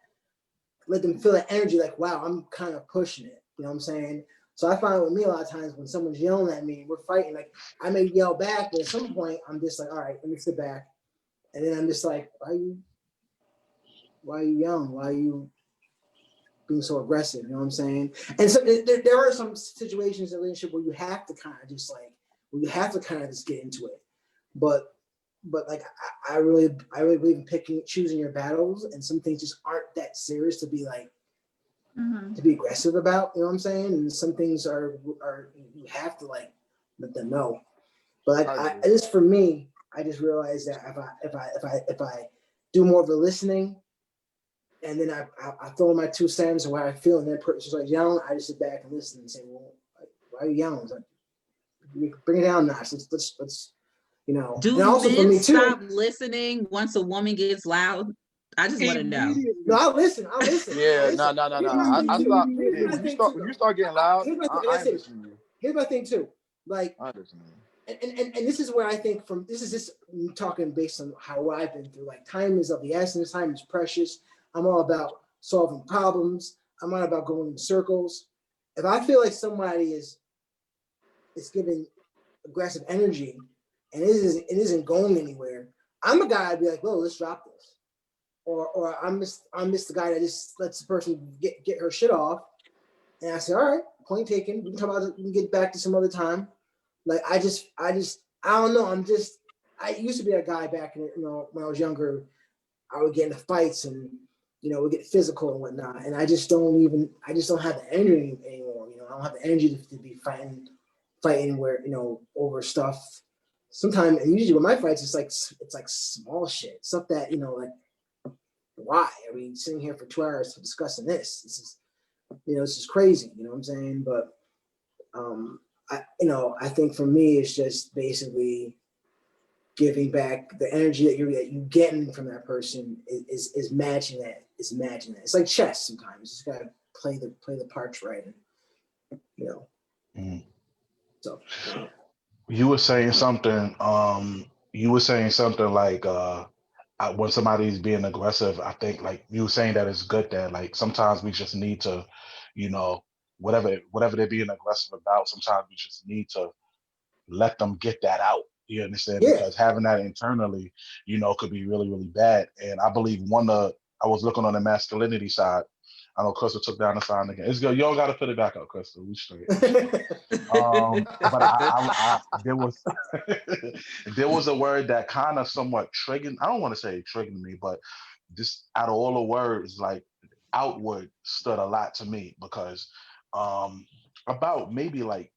[SPEAKER 4] let them feel that energy. Like, wow, I'm kind of pushing it. You know what I'm saying? So I find with me a lot of times when someone's yelling at me, we're fighting. Like I may yell back, but at some point I'm just like, all right, let me sit back, and then I'm just like, why are you yelling? Why are you being so aggressive? You know what I'm saying? And so there are some situations in a relationship where you have to kind of just get into it. But like I really believe in choosing your battles, and some things just aren't that serious to be like to be aggressive about. You know what I'm saying? And some things are you have to like let them know. But like just for me, I just realized that if I do more of the listening, and then I throw in my 2 cents or what I feel, and then person's like yelling, I just sit back and listen and say, well, like, why are you yelling? Like, bring it down, Nash. Let's you know.
[SPEAKER 1] Do
[SPEAKER 4] and also for
[SPEAKER 1] men
[SPEAKER 4] me too.
[SPEAKER 1] stop listening once a woman gets loud? I just want to know.
[SPEAKER 4] No, I'll listen.
[SPEAKER 7] Yeah, no. I stop. Yeah, when you start getting loud, I ain't listening to you.
[SPEAKER 4] Here's my thing too. Like,
[SPEAKER 7] I listen to you.
[SPEAKER 4] And this is where I think this is just talking based on how I've been through. Like, time is of the essence. Time is precious. I'm all about solving problems. I'm not about going in circles. If I feel like somebody is giving aggressive energy and it isn't going anywhere, I'm a guy I'd be like, whoa, let's drop this. Or I'm just the guy that just lets the person get her shit off. And I say, all right, point taken. We can talk about it. We can get back to some other time. Like I don't know. I used to be a guy back in, when I was younger. I would get into fights and we get physical and whatnot. And I just don't have the energy anymore. I don't have the energy to be fighting where over stuff. Sometimes, and usually with my fights, it's like small shit, stuff that like, why are we sitting here for 2 hours discussing this? This is crazy. You know what I'm saying? But I think for me, it's just basically giving back the energy that you getting from that person is matching that. It's like chess sometimes. You just gotta play the parts right. So
[SPEAKER 3] You were saying something. Like when somebody's being aggressive, I think like you were saying that it's good that like sometimes we just need to, whatever they're being aggressive about, sometimes we just need to let them get that out. You understand?
[SPEAKER 4] Yeah.
[SPEAKER 3] Because having that internally, could be really, really bad. And I believe I was looking on the masculinity side. I know Crystal took down the sign again. It's good. You don't got to put it back up, Crystal. We straight. But there was there was a word that kind of somewhat triggered. I don't want to say it triggered me, but just out of all the words, like outward stood a lot to me because about maybe like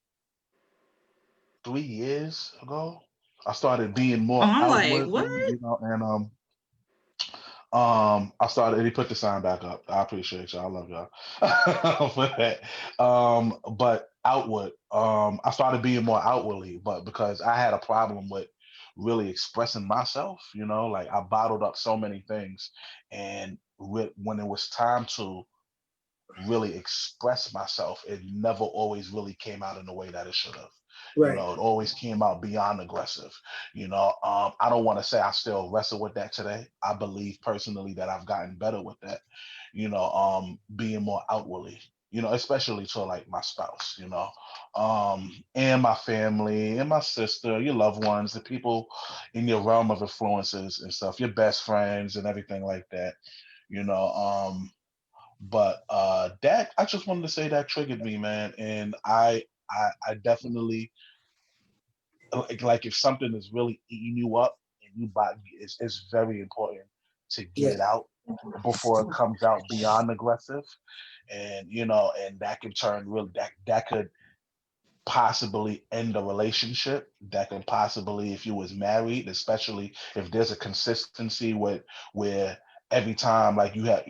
[SPEAKER 3] 3 years ago, I started being more
[SPEAKER 1] I'm like,
[SPEAKER 3] outward,
[SPEAKER 1] what?
[SPEAKER 3] and I started. He put the sign back up. I appreciate y'all. I love y'all for that. But outward, I started being more outwardly, but because I had a problem with really expressing myself, like I bottled up so many things, and when it was time to really express myself, it never always really came out in the way that it should have. You
[SPEAKER 4] Right.
[SPEAKER 3] know, it always came out beyond aggressive. You know, I don't want to say I still wrestle with that today. I believe personally that I've gotten better with that. You know, being more outwardly. You know, especially to like my spouse. You know, and my family and my sister, your loved ones, the people in your realm of influences and stuff, your best friends and everything like that. You know, but that I just wanted to say that triggered me, man, and I definitely like if something is really eating you up and you buy, it's very important to get
[SPEAKER 4] Yeah.
[SPEAKER 3] it out before it comes out beyond aggressive, and you know, and that can turn real that could possibly end a relationship. That could possibly, if you was married, especially if there's a consistency with where every time like you have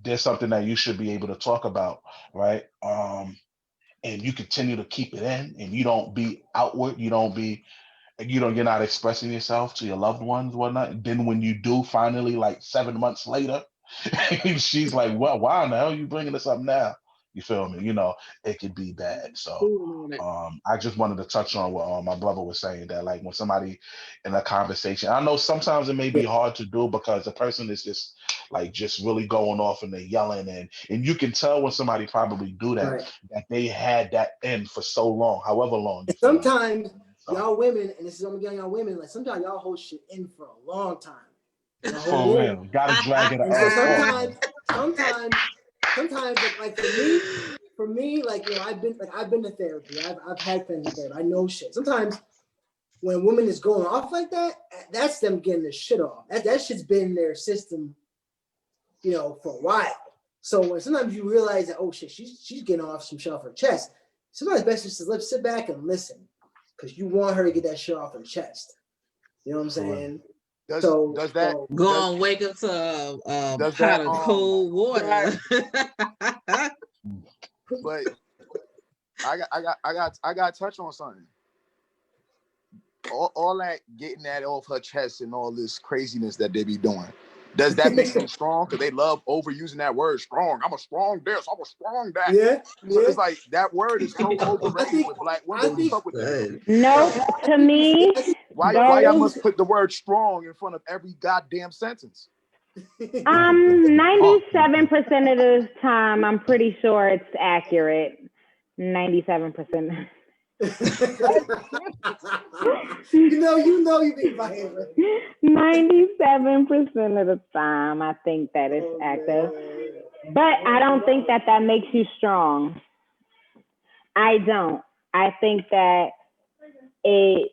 [SPEAKER 3] there's something that you should be able to talk about, right? And you continue to keep it in and you don't be outward, you don't be you're not expressing yourself to your loved ones, whatnot. And then when you do finally, like 7 months later, she's like, "Well, why in the hell are you bringing this up now?" You feel me? You know, it could be bad. So, I just wanted to touch on what my brother was saying that, like, when somebody in a conversation, I know sometimes it may be hard to do because the person is just like just really going off and they're yelling, and you can tell when somebody probably do that
[SPEAKER 4] Right.
[SPEAKER 3] that they had that in for so long, however long.
[SPEAKER 4] And
[SPEAKER 3] You feel me?
[SPEAKER 4] sometimes
[SPEAKER 3] So,
[SPEAKER 4] y'all women, and this is only getting y'all women, like sometimes y'all hold shit in for a long time. Y'all
[SPEAKER 3] for
[SPEAKER 4] hold it in.
[SPEAKER 3] real, gotta drag it
[SPEAKER 4] And so
[SPEAKER 3] out.
[SPEAKER 4] sometimes like for me, like you know, I've been to therapy. I've had friends in therapy. I know shit. Sometimes when a woman is going off like that, that's them getting the shit off. That shit's been in their system, you know, for a while. So when sometimes you realize that, oh shit, she's getting off some shit off her chest. Sometimes it's best just to sit back and listen, because you want her to get that shit off her chest. You know what I'm saying?
[SPEAKER 7] Does
[SPEAKER 4] So
[SPEAKER 7] does that
[SPEAKER 1] Go
[SPEAKER 7] does,
[SPEAKER 1] and wake up to
[SPEAKER 7] does
[SPEAKER 1] pot
[SPEAKER 7] that
[SPEAKER 1] of cold water.
[SPEAKER 7] but I got to touch on something. All that getting that off her chest and all this craziness that they be doing. Does that make them strong? Because they love overusing that word strong. I'm a strong this, I'm a strong that.
[SPEAKER 4] Yeah,
[SPEAKER 7] So
[SPEAKER 4] yeah.
[SPEAKER 7] it's like that word is so overrated with black women. What's up with that?
[SPEAKER 6] No, to me,
[SPEAKER 7] Why y'all
[SPEAKER 6] those
[SPEAKER 7] must put the word strong in front of every goddamn sentence?
[SPEAKER 6] 97% of the time, I'm pretty sure it's accurate. 97%.
[SPEAKER 4] you know you be fighting.
[SPEAKER 6] 97% of the time, I think that it's active. But I don't think that makes you strong. I don't. I think that it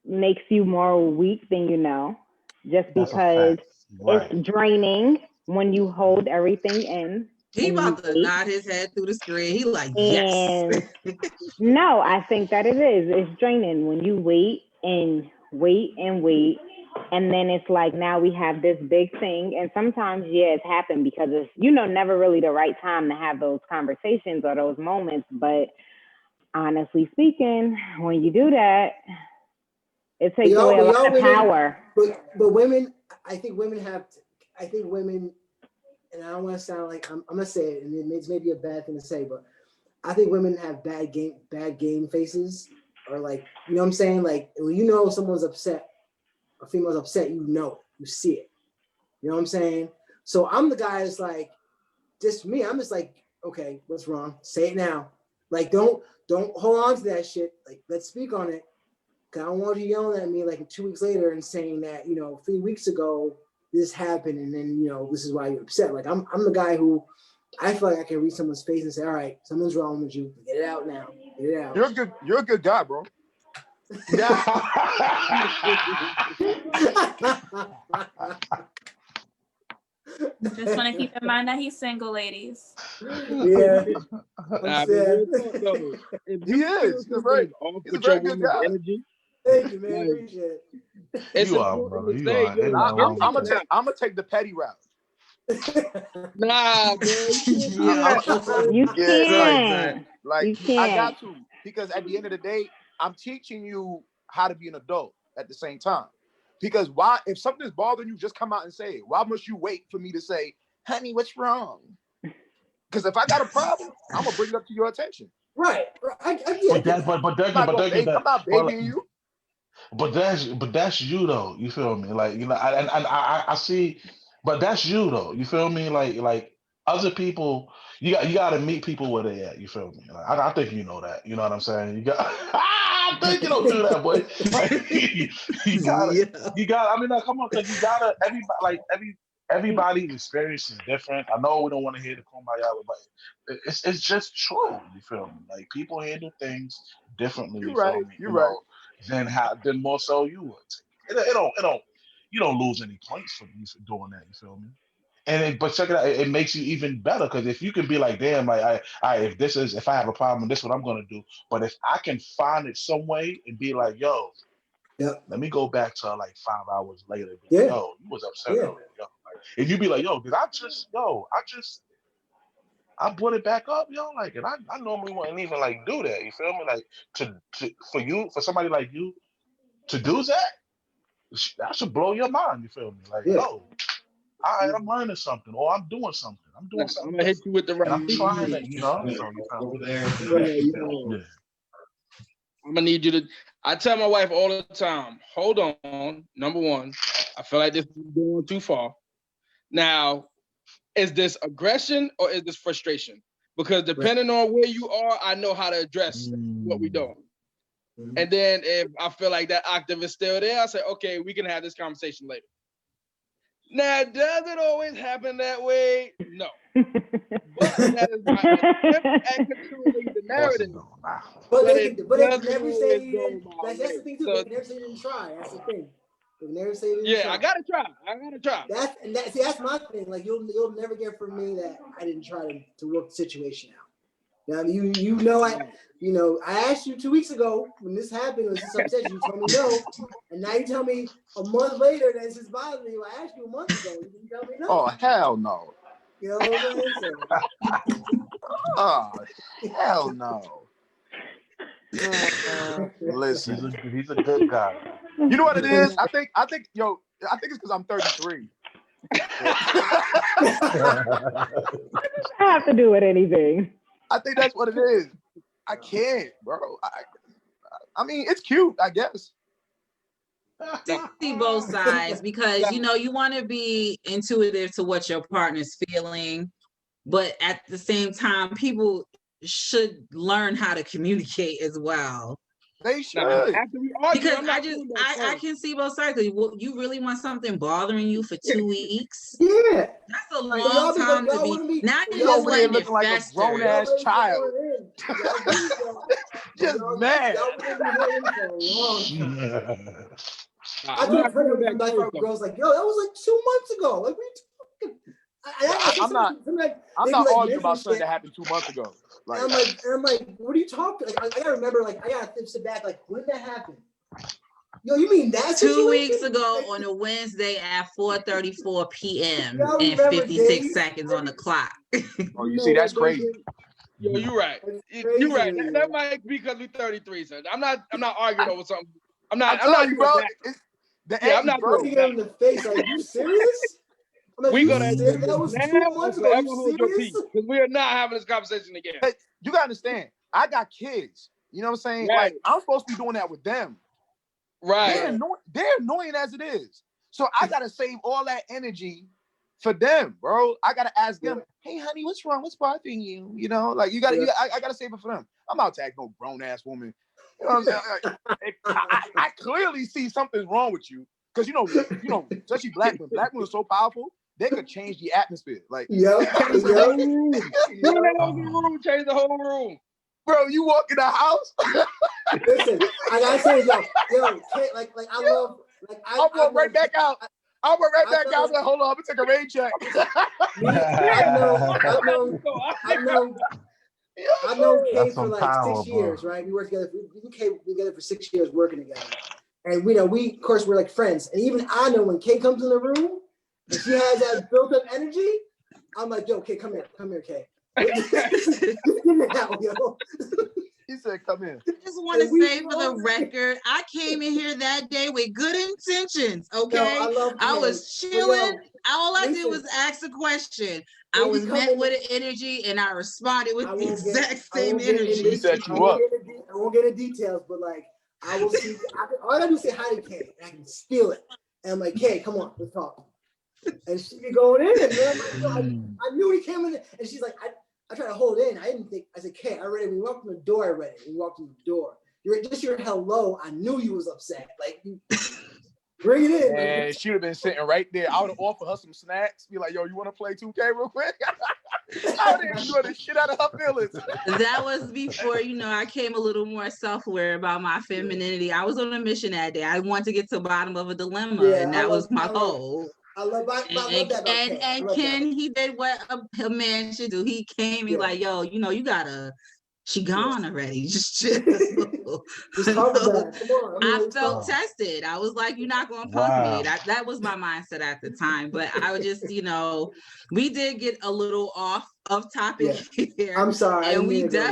[SPEAKER 6] makes you more weak than you know, just
[SPEAKER 3] That's a
[SPEAKER 6] because
[SPEAKER 3] fact. Right.
[SPEAKER 6] it's draining when you hold everything in.
[SPEAKER 1] He
[SPEAKER 6] and
[SPEAKER 1] about
[SPEAKER 6] you
[SPEAKER 1] to
[SPEAKER 6] wait.
[SPEAKER 1] nod his head through the screen. He like, yes.
[SPEAKER 6] And no, I think that it is. It's draining when you wait and wait and wait. And then it's like, now we have this big thing. And sometimes, yeah, it's happened because it's, you know, never really the right time to have those conversations or those moments. But honestly speaking, when you do that, it takes away a lot of power.
[SPEAKER 4] But women, I think women, and I don't want to sound like I'm gonna say it, and it's maybe a bad thing to say, but I think women have bad game faces, or like, you know what I'm saying? Like when you know someone's upset, a female's upset, you know, you see it. You know what I'm saying? So I'm the guy that's like, just me. I'm just like, okay, what's wrong? Say it now. Like don't hold on to that shit. Like let's speak on it. Cause I don't want you yelling at me like 2 weeks later and saying that, you know, 3 weeks ago this happened and then, you know, this is why you're upset. Like I'm the guy who I feel like I can read someone's face and say, all right, something's wrong with you. Get it out now. Get it out.
[SPEAKER 7] You're a good guy, bro.
[SPEAKER 2] Just want to keep in mind that he's single, ladies.
[SPEAKER 4] Yeah.
[SPEAKER 9] Nah, but real talk, though, if
[SPEAKER 7] He
[SPEAKER 9] you
[SPEAKER 7] is.
[SPEAKER 9] feel
[SPEAKER 7] He's a very,
[SPEAKER 9] off
[SPEAKER 7] he's a
[SPEAKER 9] with your
[SPEAKER 7] very good
[SPEAKER 9] woman's
[SPEAKER 7] guy.
[SPEAKER 9] energy,
[SPEAKER 4] Thank you, man.
[SPEAKER 9] like,
[SPEAKER 4] Appreciate it.
[SPEAKER 9] it's
[SPEAKER 3] You are,
[SPEAKER 9] important
[SPEAKER 3] brother.
[SPEAKER 9] to
[SPEAKER 3] You
[SPEAKER 9] say,
[SPEAKER 3] are.
[SPEAKER 9] yo,
[SPEAKER 3] Ain't
[SPEAKER 7] I'm
[SPEAKER 3] nothing wrong with that.
[SPEAKER 7] gonna take the petty route.
[SPEAKER 9] nah, bro, you can't do that, bro.
[SPEAKER 6] You
[SPEAKER 7] Yeah,
[SPEAKER 6] can't.
[SPEAKER 7] like
[SPEAKER 6] You
[SPEAKER 7] I
[SPEAKER 6] can't.
[SPEAKER 7] got to, because at the end of the day, I'm teaching you how to be an adult at the same time. Because why, if something's bothering you, just come out and say it. Why must you wait for me to say, honey, what's wrong? Because if I got a problem, I'm gonna bring it up to your attention.
[SPEAKER 4] Right. I
[SPEAKER 3] But
[SPEAKER 4] get
[SPEAKER 3] that, but that,
[SPEAKER 7] I'm not
[SPEAKER 3] but
[SPEAKER 7] gonna
[SPEAKER 3] that,
[SPEAKER 7] I'm not babying you.
[SPEAKER 3] but that's you though. You feel me? Like I see, but that's you though. You feel me? Like other people, you got to meet people where they at. You feel me? Like, I think you know that. You know what I'm saying? You got. I think you don't do that, boy. Like, you gotta,
[SPEAKER 1] Yeah.
[SPEAKER 3] you got. I mean, like, come on, because you gotta. Everybody experience is different. I know we don't want to hear the kumbaya, but it's just true. You feel me? Like people handle things differently.
[SPEAKER 7] You're
[SPEAKER 3] You feel
[SPEAKER 7] right.
[SPEAKER 3] me?
[SPEAKER 7] You're right.
[SPEAKER 3] Than more so you would. It don't you don't lose any points for doing that. You feel me? But check it out. It makes you even better because if you can be like, damn, like if I have a problem, this is what I'm gonna do. But if I can find it some way and be like, yo,
[SPEAKER 4] Yep.
[SPEAKER 3] let me go back to like 5 hours later.
[SPEAKER 4] Yeah.
[SPEAKER 3] Yo, you was upset
[SPEAKER 4] Yeah.
[SPEAKER 3] earlier. Yo. Like, and you be like, yo, I brought it back up, yo. Like, and I normally wouldn't even like do that. You feel me? Like for somebody like you to do that should blow your mind. You feel me? Like,
[SPEAKER 4] Yeah.
[SPEAKER 3] yo, all right, I'm learning something, or I'm doing something. I'm doing
[SPEAKER 9] I'm
[SPEAKER 3] something
[SPEAKER 9] gonna hit
[SPEAKER 3] different,
[SPEAKER 9] you with the right.
[SPEAKER 3] and I'm trying it. You know, so you feel me?
[SPEAKER 9] Yo,
[SPEAKER 3] Yeah.
[SPEAKER 9] I'm gonna need you to. I tell my wife all the time, hold on. Number one, I feel like this is going too far. Now, is this aggression or is this frustration? Because depending on where you are, I know how to address what we're doing. And then if I feel like that octave is still there, I say, okay, we can have this conversation later. Now, does it always happen that way? No. But that is my attempt at controlling the narrative.
[SPEAKER 4] But
[SPEAKER 9] But
[SPEAKER 4] they
[SPEAKER 9] it
[SPEAKER 4] can never
[SPEAKER 9] doesn't
[SPEAKER 4] say
[SPEAKER 9] always go my
[SPEAKER 4] that's the
[SPEAKER 9] way.
[SPEAKER 4] thing too.
[SPEAKER 9] So,
[SPEAKER 4] They can never say they didn't try. That's the thing. They can never say they didn't
[SPEAKER 9] yeah,
[SPEAKER 4] try.
[SPEAKER 9] I gotta try.
[SPEAKER 4] That's my thing. Like you'll never get from me that I didn't try to work the situation out. Now I asked you 2 weeks ago when this happened, was this upset? You told me no, and now you tell me a month later that this is bothering you. I asked you a month ago, you didn't tell me no.
[SPEAKER 7] Oh hell no.
[SPEAKER 4] You know what I'm saying?
[SPEAKER 7] Oh hell no. Listen,
[SPEAKER 3] he's a good guy.
[SPEAKER 7] you know what it is? I think it's because I'm 33.
[SPEAKER 6] I have to do with anything.
[SPEAKER 7] I think that's what it is. I can't, bro. I mean, it's cute, I guess.
[SPEAKER 1] See both sides because you want to be intuitive to what your partner's feeling, but at the same time, people should learn how to communicate as well.
[SPEAKER 7] They should.
[SPEAKER 1] Because I can see both sides. You really want something bothering you for 2 weeks?
[SPEAKER 4] Yeah,
[SPEAKER 1] that's a long time to be. Now you're just
[SPEAKER 7] over there
[SPEAKER 1] letting
[SPEAKER 7] looking
[SPEAKER 1] it
[SPEAKER 7] like
[SPEAKER 1] fester.
[SPEAKER 7] a grown ass child. Just mad.
[SPEAKER 4] I told her girls like, yo, that was like 2 months ago. Like we
[SPEAKER 7] I'm not arguing about something that happened 2 months ago. Like,
[SPEAKER 4] and I'm like, what are you talking? Like, I gotta remember, like, I gotta sit back, like, when did that happen? Yo, you mean that
[SPEAKER 1] 2 weeks ago on a Wednesday at 4:34 p.m. and 56 seconds on the clock.
[SPEAKER 7] Oh, you see, that's crazy.
[SPEAKER 9] Yo, you're right. You're right. That might be because we're 33, so I'm not arguing over something. I'm not
[SPEAKER 7] bro.
[SPEAKER 9] I'm not
[SPEAKER 4] looking at him in the face like, you serious? Like,
[SPEAKER 9] we gonna
[SPEAKER 4] that was 2 months ago.
[SPEAKER 9] Forever hold your peace because we are not having this conversation again.
[SPEAKER 7] Hey, you gotta understand. I got kids. You know what I'm saying?
[SPEAKER 9] Right.
[SPEAKER 7] Like, I'm supposed to be doing that with them.
[SPEAKER 9] Right.
[SPEAKER 7] They're annoying as it is. So I gotta save all that energy for them, bro. I gotta ask them, hey, honey, what's wrong? What's bothering you? You know, like I gotta save it for them. I'm out to act no grown ass woman. You know what I'm saying? I clearly see something's wrong with you because you know, especially black women are so powerful. They could change the atmosphere. Like,
[SPEAKER 9] change the whole room.
[SPEAKER 7] Bro, you walk in the house.
[SPEAKER 4] Listen, I gotta say, yo, like I love, like
[SPEAKER 7] I'll walk right back out. I'll walk right back out. I'm like, hold on, I'm gonna take a rain check.
[SPEAKER 4] I've known Kay for like 6 years, right? We worked together. We came together for 6 years working together, and we of course, we're like friends. And even I know when Kay comes in the room and she has that built-up energy, I'm like, yo, Kay, come here, Kay. Get it out, yo.
[SPEAKER 7] He said, "Come in."
[SPEAKER 1] I just want to
[SPEAKER 4] And we
[SPEAKER 1] say for the
[SPEAKER 4] know-
[SPEAKER 1] record, I came in here that day with good intentions.
[SPEAKER 4] No,
[SPEAKER 1] Okay,
[SPEAKER 4] love
[SPEAKER 1] I
[SPEAKER 4] Ken.
[SPEAKER 1] was
[SPEAKER 4] But
[SPEAKER 1] chilling.
[SPEAKER 4] yo,
[SPEAKER 1] All I did
[SPEAKER 4] listen,
[SPEAKER 1] was ask a question. I
[SPEAKER 4] when you
[SPEAKER 1] was
[SPEAKER 4] come
[SPEAKER 1] met
[SPEAKER 4] in-
[SPEAKER 1] with an energy, and I responded with
[SPEAKER 4] I
[SPEAKER 1] the
[SPEAKER 4] won't get-
[SPEAKER 1] exact
[SPEAKER 4] I
[SPEAKER 1] same
[SPEAKER 4] won't get into-
[SPEAKER 1] energy.
[SPEAKER 7] He set
[SPEAKER 4] I
[SPEAKER 7] you
[SPEAKER 4] won't
[SPEAKER 7] up.
[SPEAKER 4] get into- I won't get into details, but like I will see. All I gotta do is say hi to Kay, and I can steal it. And I'm like, Kay, come on, let's talk. And she be going in, and then I'm like, no, I knew he came in, and she's like, I tried to hold in. I didn't think. I said, Kay, I read it. We walked in the door. I read it. We walked in the door. Your hello. I knew you was upset. Like, bring it in.
[SPEAKER 7] And she would have been sitting right there. I would have offered her some snacks. Be like, "Yo, you want to play 2K real quick?" I would have enjoyed the shit out of her feelings.
[SPEAKER 1] That was before, I came a little more self-aware about my femininity. I was on a mission that day. I wanted to get to the bottom of a dilemma,
[SPEAKER 4] Yeah,
[SPEAKER 1] and
[SPEAKER 4] I
[SPEAKER 1] that
[SPEAKER 4] love-
[SPEAKER 1] was my
[SPEAKER 4] I love-
[SPEAKER 1] goal.
[SPEAKER 4] I love that about Kay. I
[SPEAKER 1] And
[SPEAKER 4] love
[SPEAKER 1] Ken,
[SPEAKER 4] that.
[SPEAKER 1] he did what a man should do. He came, he
[SPEAKER 4] Yeah.
[SPEAKER 1] like, yo, you gotta, she gone already. Just chill.
[SPEAKER 4] Just talk about it. Come on.
[SPEAKER 1] I
[SPEAKER 4] let's
[SPEAKER 1] felt
[SPEAKER 4] talk.
[SPEAKER 1] tested. I was like, you're not gonna punk
[SPEAKER 3] Wow.
[SPEAKER 1] me. That was my mindset at the time. But I would just, we did get a little off of topic here.
[SPEAKER 4] I'm sorry. I
[SPEAKER 1] And
[SPEAKER 4] didn't
[SPEAKER 1] we
[SPEAKER 4] mean to go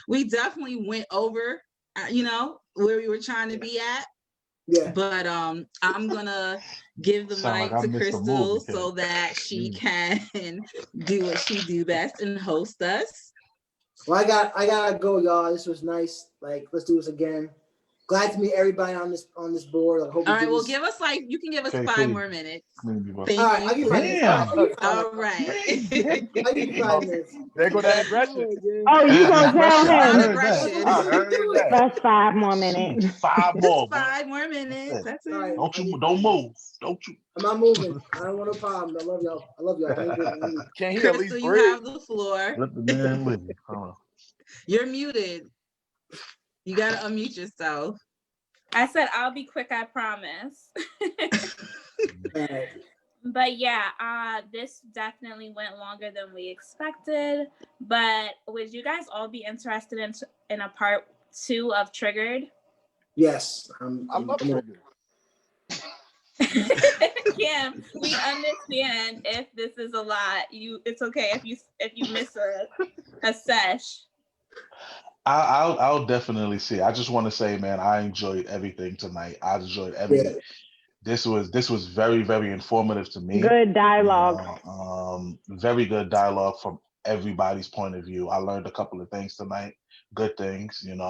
[SPEAKER 4] there.
[SPEAKER 1] definitely went over, where we were trying to be at.
[SPEAKER 4] Yeah.
[SPEAKER 1] But I'm gonna give the
[SPEAKER 3] Sound
[SPEAKER 1] mic
[SPEAKER 3] like I
[SPEAKER 1] to
[SPEAKER 3] missed the
[SPEAKER 1] Crystal
[SPEAKER 3] movie, Ken.
[SPEAKER 1] so that she can do what she do best and host us.
[SPEAKER 4] Well, I gotta go, y'all. This was nice. Like, let's do this again. Glad to meet everybody on this board. I hope
[SPEAKER 1] All
[SPEAKER 4] we
[SPEAKER 1] right,
[SPEAKER 4] do
[SPEAKER 1] well,
[SPEAKER 4] this.
[SPEAKER 1] you can give us
[SPEAKER 3] KP.
[SPEAKER 1] 5 more minutes. Thank
[SPEAKER 4] All right,
[SPEAKER 1] you.
[SPEAKER 4] I'll give you 5 minutes.
[SPEAKER 3] Damn.
[SPEAKER 4] I'll
[SPEAKER 1] All right.
[SPEAKER 4] give you 5 minutes.
[SPEAKER 7] There go that aggression.
[SPEAKER 6] Oh, you gonna tell
[SPEAKER 3] I
[SPEAKER 6] him?
[SPEAKER 3] heard that. I heard that.
[SPEAKER 6] That's 5 more minutes.
[SPEAKER 3] 5 more.
[SPEAKER 1] Just 5 more minutes. That's it.
[SPEAKER 4] All right.
[SPEAKER 3] Don't move. Don't you?
[SPEAKER 4] I'm not moving. I don't want no problem. I love y'all. I love y'all. Thank you.
[SPEAKER 7] Can he at least
[SPEAKER 1] Crystal, you
[SPEAKER 7] breathe?
[SPEAKER 1] have the floor.
[SPEAKER 3] Let the man live. Hold on.
[SPEAKER 1] You're muted. You gotta unmute yourself.
[SPEAKER 2] I said I'll be quick, I promise.
[SPEAKER 4] All right.
[SPEAKER 2] But yeah, this definitely went longer than we expected. But would you guys all be interested in a part 2 of Triggered?
[SPEAKER 4] Yes.
[SPEAKER 7] I love Triggered.
[SPEAKER 2] Kim, we understand if this is a lot. It's okay if you miss a sesh.
[SPEAKER 3] I'll definitely see. I just want to say, man, I enjoyed everything tonight. I enjoyed everything. This was very, very informative to me.
[SPEAKER 6] Good dialogue.
[SPEAKER 3] Very good dialogue from everybody's point of view. I learned a couple of things tonight, good things, and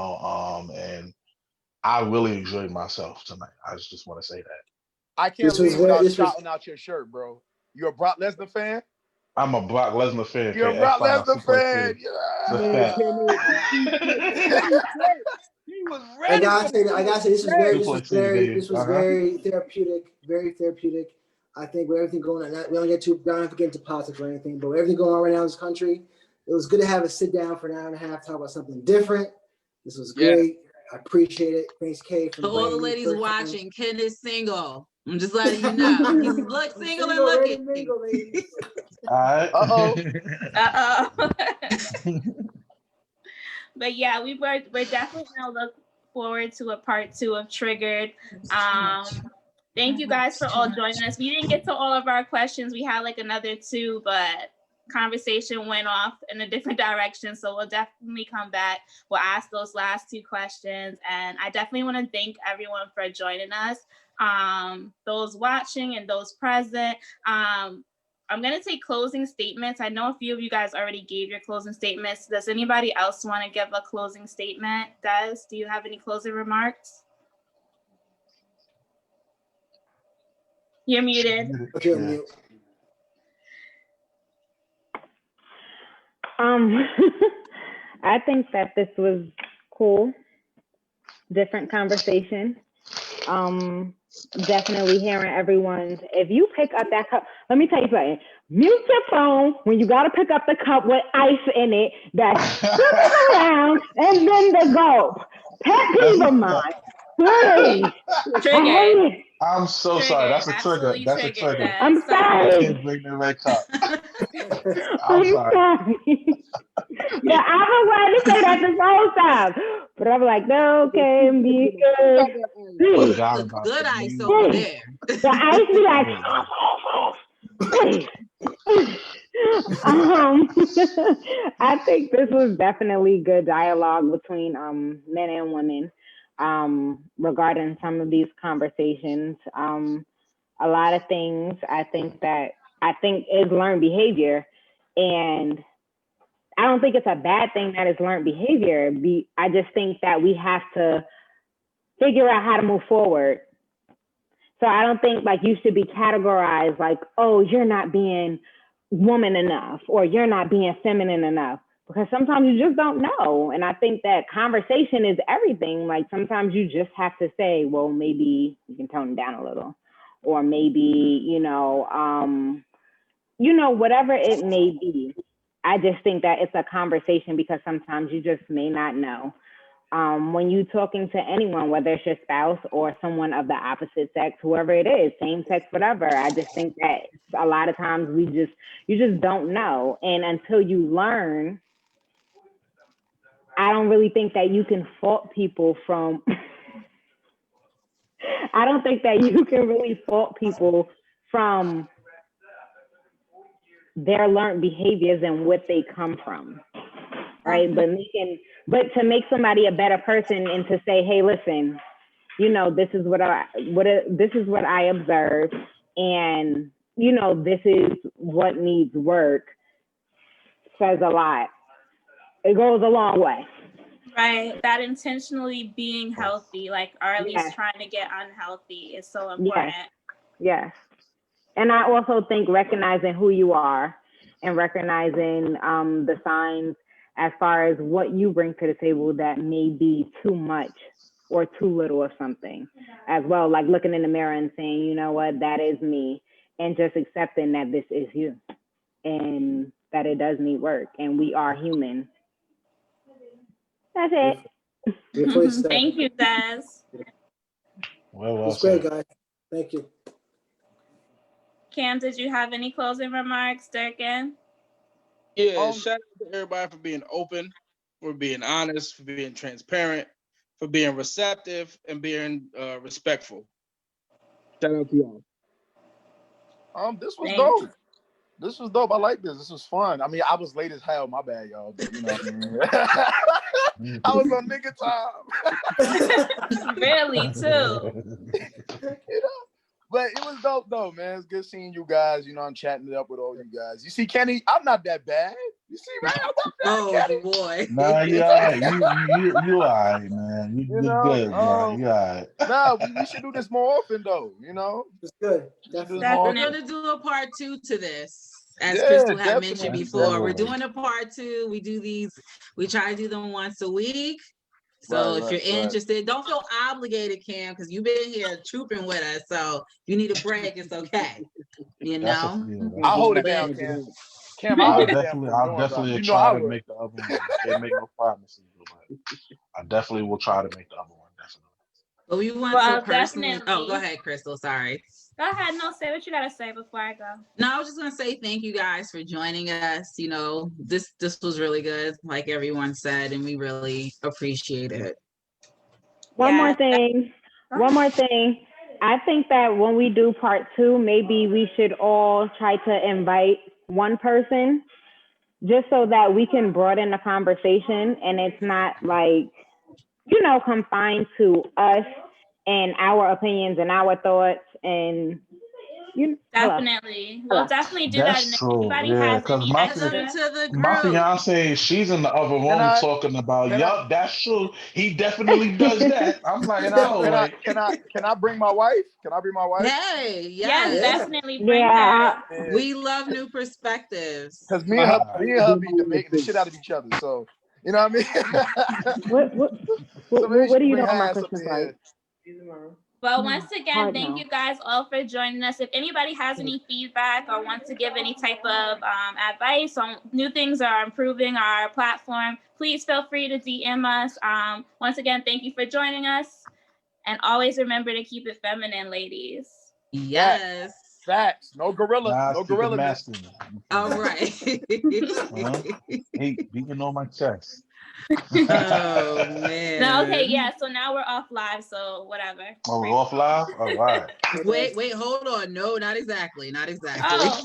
[SPEAKER 3] I really enjoyed myself tonight. I just want to say that.
[SPEAKER 7] I can't
[SPEAKER 4] This was
[SPEAKER 7] leave without
[SPEAKER 4] very- this was-
[SPEAKER 7] shouting out your shirt, bro. You a Brock Lesnar fan?
[SPEAKER 3] I'm a Brock Lesnar fan.
[SPEAKER 7] You're a Brock
[SPEAKER 3] F5,
[SPEAKER 7] Lesnar fan.
[SPEAKER 3] The
[SPEAKER 9] He was
[SPEAKER 4] I
[SPEAKER 9] ready.
[SPEAKER 4] gotta say, this was
[SPEAKER 3] Uh-huh.
[SPEAKER 4] very therapeutic. I think with everything going on, we don't have to get into politics or anything, but with everything going on right now in this country, it was good to have a sit down for an hour and a half, talk about something different. This was great. I appreciate it. Thanks, Kay.
[SPEAKER 1] For all the ladies watching, Ken is single. I'm just letting you know. He's single and looking.
[SPEAKER 3] All right.
[SPEAKER 2] Uh-oh. But yeah, we're definitely gonna look forward to a part 2 of Triggered. Thank you guys for all joining us. We didn't get to all of our questions. We had like another 2, but conversation went off in a different direction. So we'll definitely come back. We'll ask those last 2 questions. And I definitely want to thank everyone for joining us. Those watching and those present. I'm going to take closing statements. I know a few of you guys already gave your closing statements. Does anybody else want to give a closing statement? Des, do you have any closing remarks? You're muted.
[SPEAKER 4] Okay, I'm mute.
[SPEAKER 6] I think that this was cool. Different conversation. Definitely hearing everyone's. If you pick up that cup, let me tell you something. Mute your phone when you gotta pick up the cup with ice in it. That's around and then the gulp. Pet peeve of mine. Please.
[SPEAKER 2] Triggered.
[SPEAKER 3] I'm so sorry. That's a trigger.
[SPEAKER 2] Absolutely
[SPEAKER 3] That's a
[SPEAKER 2] triggered,
[SPEAKER 3] trigger.
[SPEAKER 2] Des.
[SPEAKER 6] I'm
[SPEAKER 3] I
[SPEAKER 6] sorry.
[SPEAKER 3] can't bring the red cup.
[SPEAKER 6] I'm
[SPEAKER 3] I'm sorry.
[SPEAKER 6] sorry. But I've been wanting to say that this whole time. But I'm like, no, okay, be good.
[SPEAKER 3] Forgot about
[SPEAKER 1] Good
[SPEAKER 3] the
[SPEAKER 1] ice
[SPEAKER 3] music.
[SPEAKER 1] over there.
[SPEAKER 6] The ice be like, I think this was definitely good dialogue between men and women regarding some of these conversations. A lot of things I think is learned behavior, and I don't think it's a bad thing that it's learned behavior. I just think that we have to figure out how to move forward. So I don't think like you should be categorized like, oh, you're not being woman enough or you're not being feminine enough, because sometimes you just don't know. And I think that conversation is everything. Like sometimes you just have to say, well, maybe you can tone it down a little, or maybe, whatever it may be. I just think that it's a conversation because sometimes you just may not know. When you talking to anyone, whether it's your spouse or someone of the opposite sex, whoever it is, same sex, whatever, I just think that a lot of times you just don't know. And until you learn, I don't really think that you can fault people from, I don't think that you can really fault people from their learned behaviors and what they come from, right? But to make somebody a better person and to say, hey, listen, this is what I observe, and this is what needs work, says a lot. It goes a long way.
[SPEAKER 2] Right. That intentionally being healthy, or at least trying to get unhealthy, is so important.
[SPEAKER 6] Yes. And I also think recognizing who you are and recognizing the signs as far as what you bring to the table that may be too much or too little of something as well. Like looking in the mirror and saying, you know what, that is me. And just accepting that this is you and that it does need work and we are human. That's it.
[SPEAKER 2] Thank you, Des.
[SPEAKER 3] Well
[SPEAKER 4] It's great, guys. Thank you.
[SPEAKER 2] Cam, did you have any closing remarks, Durkin?
[SPEAKER 9] Yeah, shout out to everybody for being open, for being honest, for being transparent, for being receptive, and being respectful. Shout out to y'all.
[SPEAKER 7] This was dope. This was dope. I like this. This was fun. I mean, I was late as hell. My bad, y'all. But you know what I mean? I was on nigga time.
[SPEAKER 2] Really, too.
[SPEAKER 7] But it was dope, though, man. It's good seeing you guys. I'm chatting it up with all you guys. You see, Kenny, I'm not that bad. You see, right? I'm not bad, Kenny.
[SPEAKER 1] Boy.
[SPEAKER 3] Nah, you all right. You all right, man. You good, man. You all right.
[SPEAKER 7] Nah, we should do this more often, though.
[SPEAKER 4] It's good.
[SPEAKER 1] We're going to do a part 2 to this. As Crystal had mentioned before, we're doing a part 2. We try to do them once a week. So if you're interested, don't feel obligated, Cam, because you've been here trooping with us. So you need a break, it's okay.
[SPEAKER 7] I'll hold it down, Cam. Cam,
[SPEAKER 3] I'll definitely try to make the other one. Can't make no promises, but I definitely will try to make the other one, definitely.
[SPEAKER 1] But we want to personally. Oh, go ahead, Crystal. Sorry.
[SPEAKER 2] Go ahead. No, say what you gotta say before I go.
[SPEAKER 1] No, I was just gonna say thank you guys for joining us. This was really good, like everyone said, and we really appreciate it.
[SPEAKER 6] One more thing. I think that when we do part 2, maybe we should all try to invite one person, just so that we can broaden the conversation and it's not like, confined to us and our opinions and our thoughts and
[SPEAKER 2] definitely. We'll definitely do that.
[SPEAKER 3] That's true. Yeah, because my fiance, she's in the other room talking about, yup, that's true. He definitely does that. I'm like,
[SPEAKER 7] can I bring my wife? Can I bring my wife?
[SPEAKER 1] Hey,
[SPEAKER 2] yes, definitely bring her.
[SPEAKER 1] We love new perspectives.
[SPEAKER 7] Because me and her be debating the shit out of each other. So, you know what I mean?
[SPEAKER 6] What do you know about Christmas lights?
[SPEAKER 2] Well, once again, thank you guys all for joining us. If anybody has any feedback or wants to give any type of advice on new things or improving our platform, please feel free to DM us. Once again, thank you for joining us. And always remember to keep it feminine, ladies.
[SPEAKER 1] Yes.
[SPEAKER 7] Facts. No gorilla. No gorilla.
[SPEAKER 1] All right.
[SPEAKER 3] Hey, beating on my chest.
[SPEAKER 1] Oh man.
[SPEAKER 2] No, okay, yeah. So now we're off live, so whatever.
[SPEAKER 3] Oh, we're off live? All right.
[SPEAKER 1] Wait, hold on. No, not exactly. Not exactly.
[SPEAKER 2] Oh.